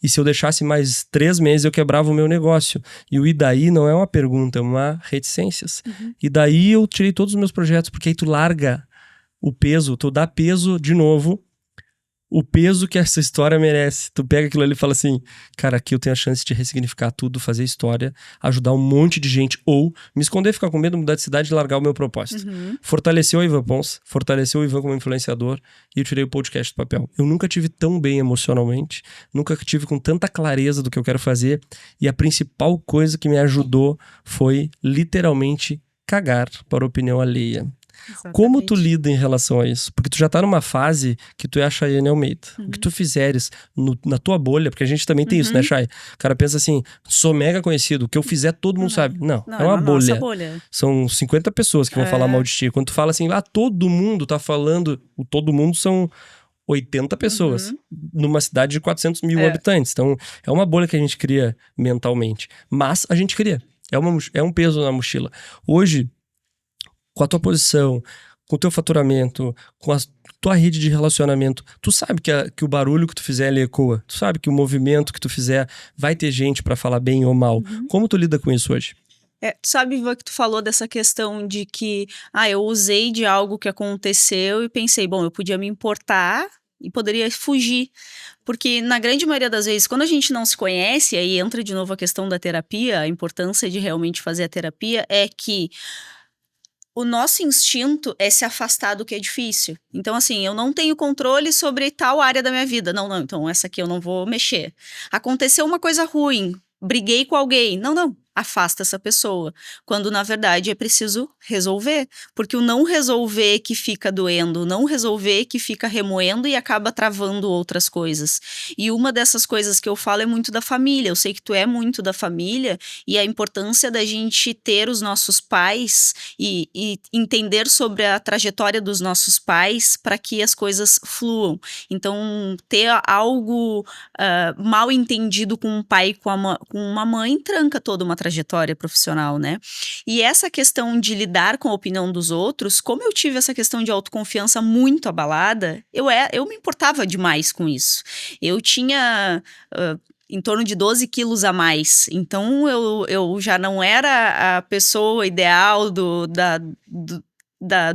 E se eu deixasse mais 3 meses, eu quebrava o meu negócio. E o e daí não é uma pergunta, é uma reticências. E daí eu tirei todos os meus projetos, porque aí tu larga o peso, tu dá peso de novo, o peso que essa história merece. Tu pega aquilo ali e fala assim, cara, aqui eu tenho a chance de ressignificar tudo, fazer história, ajudar um monte de gente, ou me esconder, ficar com medo, mudar de cidade e largar o meu propósito. Fortaleceu o Ivan Pons, fortaleceu o Ivan como influenciador, e eu tirei o podcast do papel. Eu nunca tive tão bem emocionalmente, nunca tive com tanta clareza do que eu quero fazer, e a principal coisa que me ajudou foi literalmente cagar para a opinião alheia. Como tu lida em relação a isso? Porque tu já tá numa fase que tu é a Chayane Almeida. O que tu fizeres na tua bolha, porque a gente também tem isso, né, Chay? O cara pensa assim, sou mega conhecido, o que eu fizer todo mundo sabe. Não, é uma bolha. São 50 pessoas que vão falar mal de ti. Quando tu fala assim, todo mundo tá falando, o todo mundo são 80 pessoas, numa cidade de 400 mil habitantes. Então, é uma bolha que a gente cria mentalmente. Mas a gente cria. É um peso na mochila. Hoje, com a tua posição, com o teu faturamento, com a tua rede de relacionamento, tu sabe que o barulho que tu fizer ele ecoa. Tu sabe que o movimento que tu fizer vai ter gente pra falar bem ou mal. Como tu lida com isso hoje? Tu sabe, Ivan, que tu falou dessa questão de que eu usei de algo que aconteceu e pensei, bom, eu podia me importar e poderia fugir. Porque na grande maioria das vezes, quando a gente não se conhece, aí entra de novo a questão da terapia, a importância de realmente fazer a terapia é que o nosso instinto é se afastar do que é difícil. Então, assim, eu não tenho controle sobre tal área da minha vida. Não, então essa aqui eu não vou mexer. Aconteceu uma coisa ruim, briguei com alguém. Não, afasta essa pessoa, quando na verdade é preciso resolver, porque o não resolver que fica doendo, o não resolver que fica remoendo e acaba travando outras coisas. E uma dessas coisas que eu falo é muito da família. Eu sei que tu é muito da família e a importância da gente ter os nossos pais e entender sobre a trajetória dos nossos pais para que as coisas fluam. Então, ter algo mal entendido com um pai e com uma mãe tranca toda uma trajetória profissional, né? E essa questão de lidar com a opinião dos outros, como eu tive essa questão de autoconfiança muito abalada, eu me importava demais com isso. Eu tinha em torno de 12 quilos a mais, então eu já não era a pessoa ideal do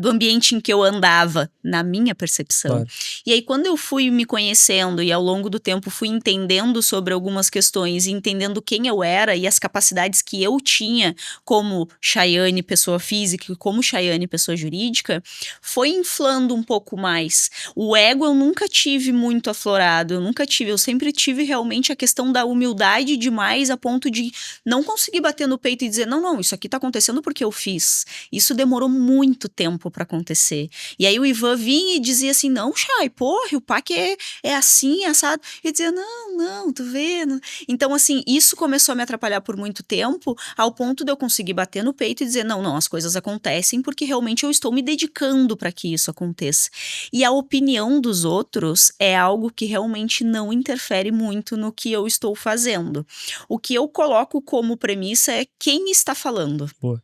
ambiente em que eu andava, na minha percepção. Claro. E aí, quando eu fui me conhecendo e ao longo do tempo fui entendendo sobre algumas questões e entendendo quem eu era e as capacidades que eu tinha como Chayane, pessoa física, e como Chayane, pessoa jurídica, foi inflando um pouco mais. O ego eu nunca tive muito aflorado, eu sempre tive realmente a questão da humildade demais a ponto de não conseguir bater no peito e dizer, não, isso aqui tá acontecendo porque eu fiz. Isso demorou muito tempo para acontecer. E aí o Ivan vinha e dizia assim, não, Chay, porra, o PAC é assim, assado. E dizia, não, tu vê. Não. Então, assim, isso começou a me atrapalhar por muito tempo, ao ponto de eu conseguir bater no peito e dizer, não, as coisas acontecem porque realmente eu estou me dedicando para que isso aconteça. E a opinião dos outros é algo que realmente não interfere muito no que eu estou fazendo. O que eu coloco como premissa é quem está falando. Boa.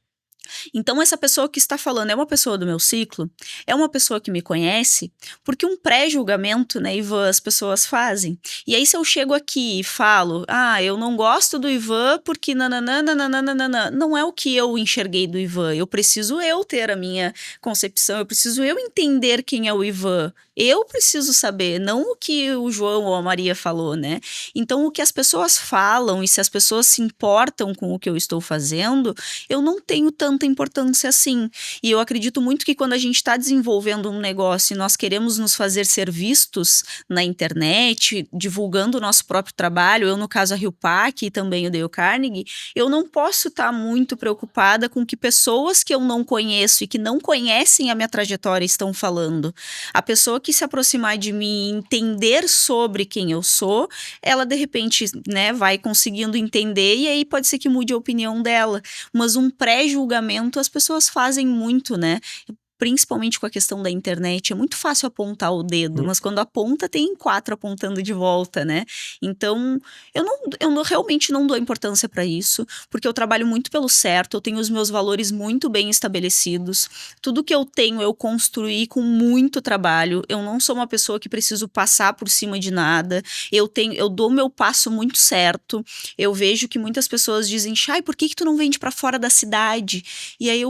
Então, essa pessoa que está falando é uma pessoa do meu ciclo, é uma pessoa que me conhece, porque um pré-julgamento, né, Ivan, as pessoas fazem. E aí, se eu chego aqui e falo, eu não gosto do Ivan porque nananana, não é o que eu enxerguei do Ivan. Eu preciso ter a minha concepção, eu preciso entender quem é o Ivan. Eu preciso saber, não o que o João ou a Maria falou, né? Então, o que as pessoas falam e se as pessoas se importam com o que eu estou fazendo, eu não tenho tanta importância assim. E eu acredito muito que quando a gente está desenvolvendo um negócio e nós queremos nos fazer ser vistos na internet, divulgando o nosso próprio trabalho, eu no caso a RioPac e também o Dale Carnegie, eu não posso estar muito preocupada com que pessoas que eu não conheço e que não conhecem a minha trajetória estão falando. A pessoa que se aproximar de mim e entender sobre quem eu sou, ela de repente, né, vai conseguindo entender e aí pode ser que mude a opinião dela. Mas um pré-julgamento as pessoas fazem muito, né? Principalmente com a questão da internet, é muito fácil apontar o dedo, mas quando aponta, tem 4 apontando de volta, né? Então, eu realmente não dou importância para isso, porque eu trabalho muito pelo certo, eu tenho os meus valores muito bem estabelecidos, tudo que eu tenho eu construí com muito trabalho, eu não sou uma pessoa que preciso passar por cima de nada, eu dou meu passo muito certo, eu vejo que muitas pessoas dizem, Chay, por que tu não vende para fora da cidade? E aí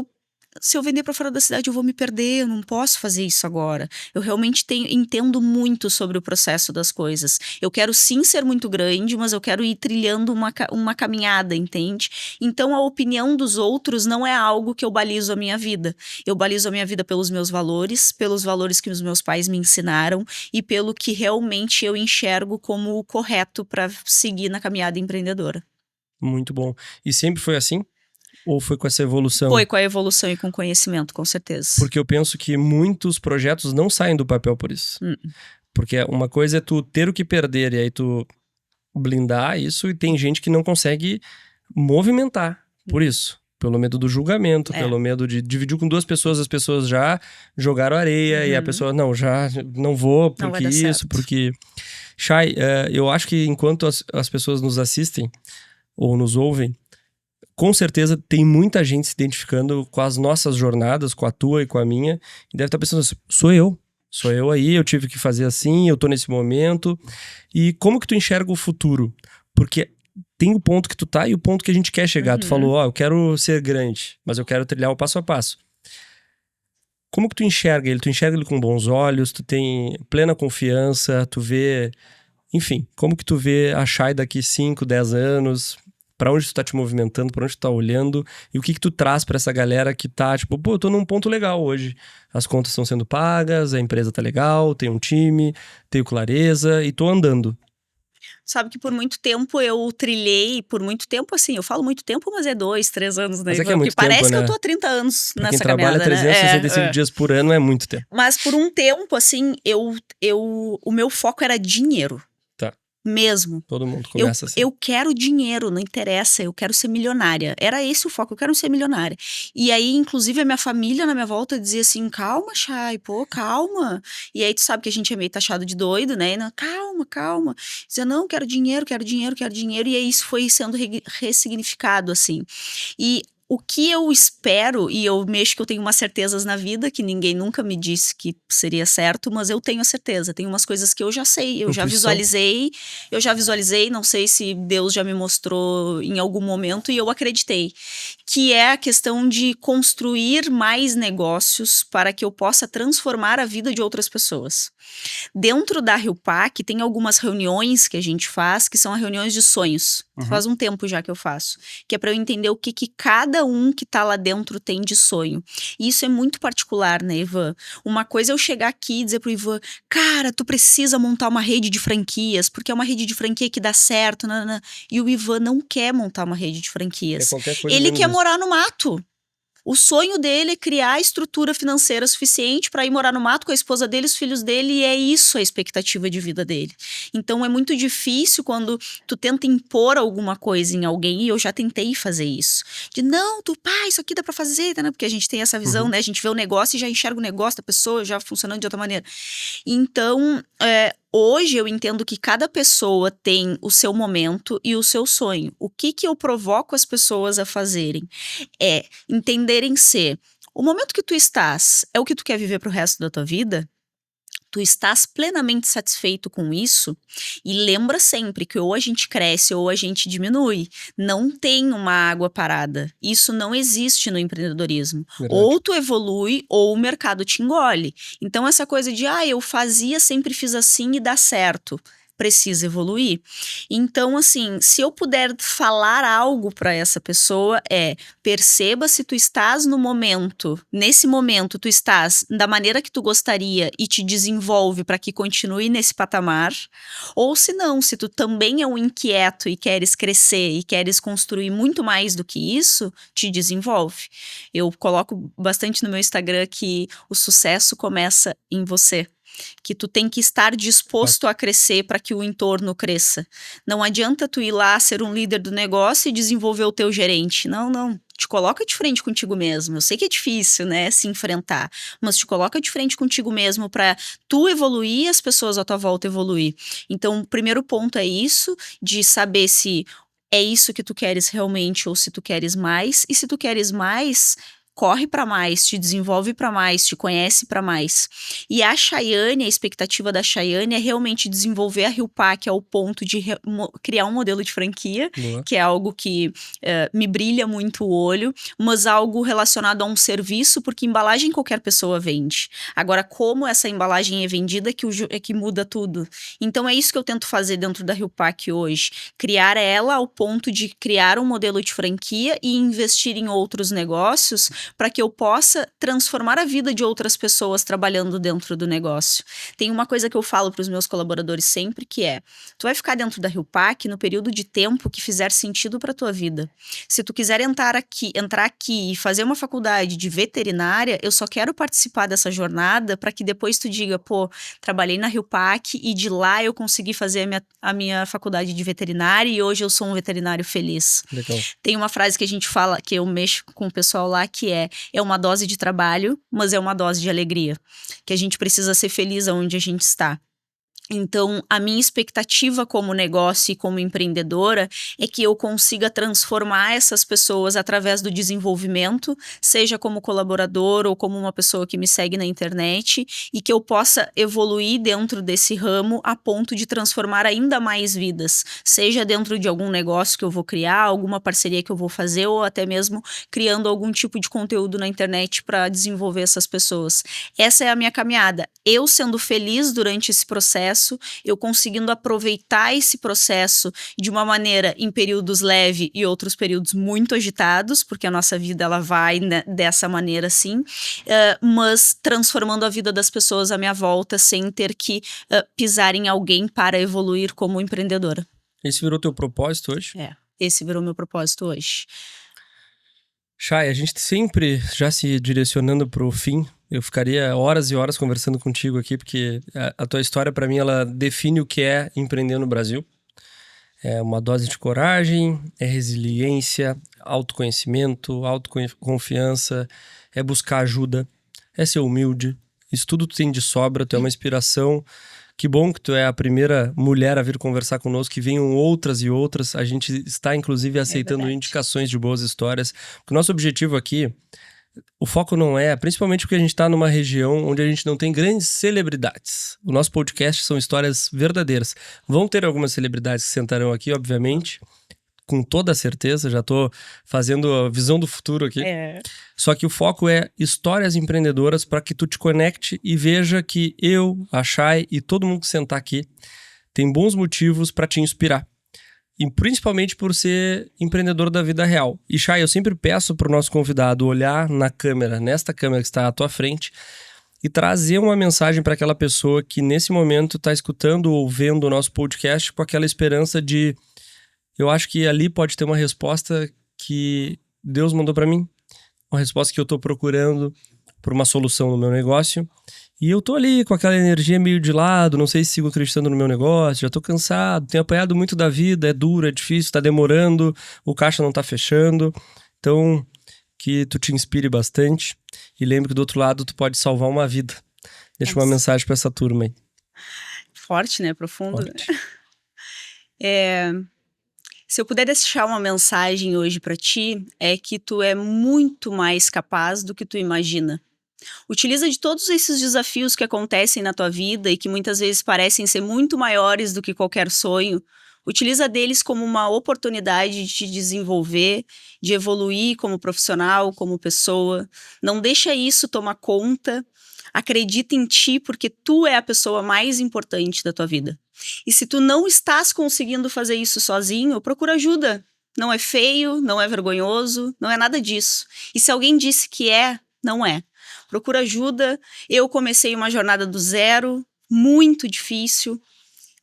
se eu vender para fora da cidade, eu vou me perder, eu não posso fazer isso agora. Eu realmente entendo muito sobre o processo das coisas. Eu quero sim ser muito grande, mas eu quero ir trilhando uma caminhada, entende? Então, a opinião dos outros não é algo que eu balizo a minha vida. Eu balizo a minha vida pelos meus valores, pelos valores que os meus pais me ensinaram e pelo que realmente eu enxergo como o correto para seguir na caminhada empreendedora. Muito bom. E sempre foi assim? Ou foi com essa evolução? Foi com a evolução e com o conhecimento, com certeza. Porque eu penso que muitos projetos não saem do papel por isso. Porque uma coisa é tu ter o que perder e aí tu blindar isso, e tem gente que não consegue movimentar por isso. Pelo medo do julgamento, pelo medo de dividir com 2 pessoas, as pessoas já jogaram areia e a pessoa, já não vou, porque não isso, certo. porque... Chay, eu acho que enquanto as pessoas nos assistem ou nos ouvem, com certeza tem muita gente se identificando com as nossas jornadas, com a tua e com a minha, e deve estar pensando assim, sou eu aí, eu tive que fazer assim, eu tô nesse momento. E como que tu enxerga o futuro? Porque tem o ponto que tu tá e o ponto que a gente quer chegar. Tu falou, eu quero ser grande, mas eu quero trilhar o passo a passo. Como que tu enxerga ele? Tu enxerga ele com bons olhos, tu tem plena confiança, tu vê... Enfim, como que tu vê a Chay daqui 5, 10 anos... Pra onde tu tá te movimentando, pra onde tu tá olhando, e o que tu traz pra essa galera que tá, tipo, eu tô num ponto legal hoje. As contas estão sendo pagas, a empresa tá legal, tem um time, tenho clareza e tô andando. Sabe que por muito tempo eu trilhei, por muito tempo assim, eu falo muito tempo, mas é 2, 3 anos, né? Mas é que é muito Porque parece tempo, que eu né? tô há 30 anos Pra quem nessa trabalha caminhada, né? 365 dias por ano é muito tempo. Mas por um tempo, assim, o meu foco era dinheiro. Tá. Mesmo. Todo mundo começa assim. Eu quero dinheiro, não interessa, eu quero ser milionária. Era esse o foco, eu quero ser milionária. E aí, inclusive, a minha família na minha volta dizia assim, calma, Chay, pô, calma. E aí, tu sabe que a gente é meio taxado de doido, né? E não, calma, calma. Dizia, não, quero dinheiro, quero dinheiro, quero dinheiro. E aí, isso foi sendo ressignificado, assim. E o que eu espero, e eu mexo que eu tenho umas certezas na vida, que ninguém nunca me disse que seria certo, mas eu tenho a certeza. Tem umas coisas que eu já sei, eu já visualizei, não sei se Deus já me mostrou em algum momento e eu acreditei. Que é a questão de construir mais negócios para que eu possa transformar a vida de outras pessoas. Dentro da RIUPAC tem algumas reuniões que a gente faz, que são as reuniões de sonhos. Faz um tempo já que eu faço. Que é para eu entender o que cada um que tá lá dentro tem de sonho. E isso é muito particular, né, Ivan? Uma coisa é eu chegar aqui e dizer pro Ivan, cara, tu precisa montar uma rede de franquias, porque é uma rede de franquia que dá certo, nanana. E o Ivan não quer montar uma rede de franquias. Ele quer morar no mato. O sonho dele é criar a estrutura financeira suficiente para ir morar no mato com a esposa dele, os filhos dele, e é isso a expectativa de vida dele. Então é muito difícil quando tu tenta impor alguma coisa em alguém, e eu já tentei fazer isso. De não, isso aqui dá para fazer, né? Porque a gente tem essa visão, né? A gente vê o negócio e já enxerga o negócio da pessoa já funcionando de outra maneira. Então, hoje eu entendo que cada pessoa tem o seu momento e o seu sonho. O que eu provoco as pessoas a fazerem? É entenderem ser o momento que tu estás é o que tu quer viver pro resto da tua vida? Tu estás plenamente satisfeito com isso? E lembra sempre que ou a gente cresce ou a gente diminui. Não tem uma água parada. Isso não existe no empreendedorismo. Verdade. Ou tu evolui ou o mercado te engole. Então essa coisa de, eu fazia, sempre fiz assim e dá certo. Precisa evoluir. Então, assim, se eu puder falar algo para essa pessoa perceba se tu estás no momento, nesse momento tu estás da maneira que tu gostaria e te desenvolve para que continue nesse patamar, ou se não, se tu também é um inquieto e queres crescer e queres construir muito mais do que isso, te desenvolve. Eu coloco bastante no meu Instagram que o sucesso começa em você. Que tu tem que estar disposto a crescer para que o entorno cresça. Não adianta tu ir lá ser um líder do negócio e desenvolver o teu gerente. Não. Te coloca de frente contigo mesmo. Eu sei que é difícil, né, se enfrentar, mas te coloca de frente contigo mesmo para tu evoluir e as pessoas à tua volta evoluir. Então, o primeiro ponto é isso, de saber se é isso que tu queres realmente ou se tu queres mais. E se tu queres mais, corre para mais, te desenvolve para mais, te conhece para mais. E a Chayane, a expectativa da Chayane é realmente desenvolver a RIUPAC ao ponto de criar um modelo de franquia, que é algo que me brilha muito o olho, mas algo relacionado a um serviço, porque embalagem qualquer pessoa vende. Agora, como essa embalagem é vendida é que muda tudo. Então, é isso que eu tento fazer dentro da RIUPAC hoje. Criar ela ao ponto de criar um modelo de franquia e investir em outros negócios para que eu possa transformar a vida de outras pessoas trabalhando dentro do negócio. Tem uma coisa que eu falo para os meus colaboradores sempre, que é, tu vai ficar dentro da RIUPAC no período de tempo que fizer sentido para tua vida. Se tu quiser entrar aqui e fazer uma faculdade de veterinária, eu só quero participar dessa jornada para que depois tu diga, trabalhei na RIUPAC e de lá eu consegui fazer a minha faculdade de veterinária e hoje eu sou um veterinário feliz. Legal. Tem uma frase que a gente fala, que eu mexo com o pessoal lá, que é uma dose de trabalho, mas é uma dose de alegria. Que a gente precisa ser feliz onde a gente está. Então, a minha expectativa como negócio e como empreendedora é que eu consiga transformar essas pessoas através do desenvolvimento, seja como colaborador ou como uma pessoa que me segue na internet, e que eu possa evoluir dentro desse ramo a ponto de transformar ainda mais vidas, seja dentro de algum negócio que eu vou criar, alguma parceria que eu vou fazer, ou até mesmo criando algum tipo de conteúdo na internet para desenvolver essas pessoas. Essa é a minha caminhada. Eu sendo feliz durante esse processo, eu conseguindo aproveitar esse processo de uma maneira em períodos leve e outros períodos muito agitados, porque a nossa vida ela vai dessa maneira assim, mas transformando a vida das pessoas à minha volta sem ter que pisar em alguém para evoluir como empreendedora. Esse virou teu propósito hoje? Esse virou meu propósito hoje. Chay, a gente sempre já se direcionando pro fim. Eu ficaria horas e horas conversando contigo aqui, porque a tua história, para mim, ela define o que é empreender no Brasil. É uma dose de coragem, é resiliência, autoconhecimento, autoconfiança, é buscar ajuda, é ser humilde. Isso tudo tu tem de sobra, tu é uma inspiração. Que bom que tu é a primeira mulher a vir conversar conosco, que venham outras e outras. A gente está, inclusive, aceitando indicações de boas histórias. Porque o nosso objetivo aqui, o foco não é, principalmente porque a gente está numa região onde a gente não tem grandes celebridades. O nosso podcast são histórias verdadeiras. Vão ter algumas celebridades que sentarão aqui, obviamente, com toda certeza. Já estou fazendo a visão do futuro aqui. Só que o foco é histórias empreendedoras para que tu te conecte e veja que eu, a Chay e todo mundo que sentar aqui tem bons motivos para te inspirar. E principalmente por ser empreendedor da vida real. E Chay, eu sempre peço para o nosso convidado olhar na câmera, nesta câmera que está à tua frente, e trazer uma mensagem para aquela pessoa que nesse momento está escutando ou vendo o nosso podcast com aquela esperança de: eu acho que ali pode ter uma resposta que Deus mandou para mim, uma resposta que eu estou procurando por uma solução no meu negócio. E eu tô ali com aquela energia meio de lado, não sei se sigo acreditando no meu negócio, já tô cansado, tenho apanhado muito da vida, é duro, é difícil, tá demorando, o caixa não tá fechando. Então, que tu te inspire bastante e lembre que do outro lado tu pode salvar uma vida. Deixa uma mensagem para essa turma aí. Forte, né? Profundo. Forte. Se eu puder deixar uma mensagem hoje para ti, é que tu é muito mais capaz do que tu imagina. Utiliza de todos esses desafios que acontecem na tua vida e que muitas vezes parecem ser muito maiores do que qualquer sonho. Utiliza deles como uma oportunidade de te desenvolver, de evoluir como profissional, como pessoa. Não deixa isso tomar conta. Acredita em ti, porque tu é a pessoa mais importante da tua vida. E se tu não estás conseguindo fazer isso sozinho, procura ajuda. Não é feio, não é vergonhoso, não é nada disso. E se alguém disse que é, não é. Procura ajuda. Eu comecei uma jornada do zero, muito difícil.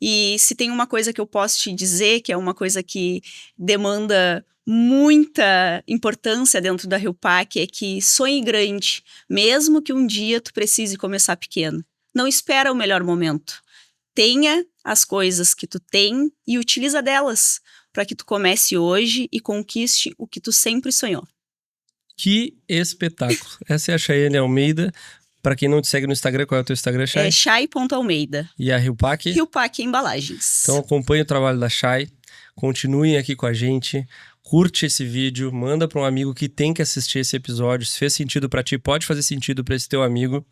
E se tem uma coisa que eu posso te dizer, que é uma coisa que demanda muita importância dentro da RIUPAC, é que sonhe grande, mesmo que um dia tu precise começar pequeno. Não espera o melhor momento. Tenha as coisas que tu tem e utiliza delas para que tu comece hoje e conquiste o que tu sempre sonhou. Que espetáculo. Essa é a Chayane Almeida. Para quem não te segue no Instagram, qual é o teu Instagram, Chay? É Chay.almeida. E a RIUPAC? RIUPAC Embalagens. Então acompanhe o trabalho da Chay. Continuem aqui com a gente. Curte esse vídeo. Manda para um amigo que tem que assistir esse episódio. Se fez sentido para ti, pode fazer sentido para esse teu amigo.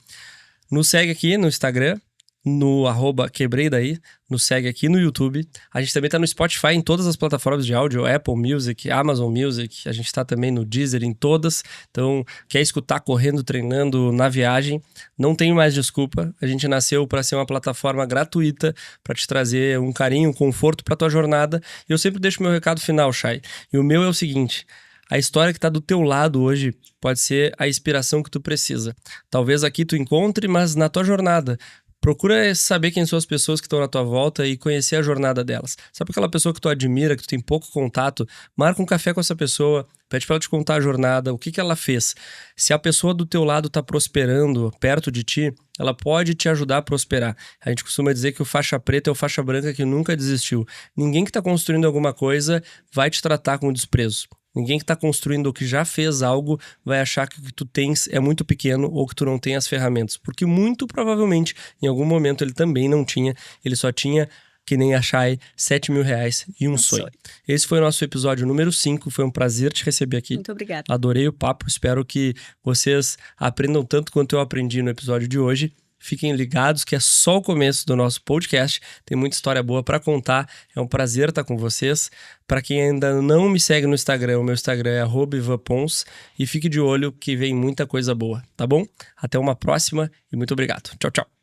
Nos segue aqui no Instagram, no @quebreidaí, nos segue aqui no YouTube. A gente também tá no Spotify, em todas as plataformas de áudio, Apple Music, Amazon Music, a gente tá também no Deezer, em todas. Então, quer escutar correndo, treinando, na viagem, não tem mais desculpa. A gente nasceu para ser uma plataforma gratuita, para te trazer um carinho, um conforto para tua jornada. E eu sempre deixo meu recado final, Chay. E o meu é o seguinte: a história que está do teu lado hoje pode ser a inspiração que tu precisa. Talvez aqui tu encontre, mas na tua jornada. Procura saber quem são as pessoas que estão na tua volta e conhecer a jornada delas. Sabe aquela pessoa que tu admira, que tu tem pouco contato? Marca um café com essa pessoa, pede para ela te contar a jornada, o que ela fez. Se a pessoa do teu lado está prosperando perto de ti, ela pode te ajudar a prosperar. A gente costuma dizer que o faixa preta é o faixa branca que nunca desistiu. Ninguém que está construindo alguma coisa vai te tratar com desprezo. Ninguém que está construindo ou que já fez algo vai achar que o que tu tens é muito pequeno ou que tu não tem as ferramentas. Porque muito provavelmente, em algum momento, ele também não tinha. Ele só tinha, que nem a Chay, R$7.000 e um sonho. Esse foi o nosso episódio número 5. Foi um prazer te receber aqui. Muito obrigada. Adorei o papo. Espero que vocês aprendam tanto quanto eu aprendi no episódio de hoje. Fiquem ligados que é só o começo do nosso podcast. Tem muita história boa para contar. É um prazer estar com vocês. Para quem ainda não me segue no Instagram, o meu Instagram é @ivanpons. E fique de olho que vem muita coisa boa, tá bom? Até uma próxima e muito obrigado. Tchau, tchau.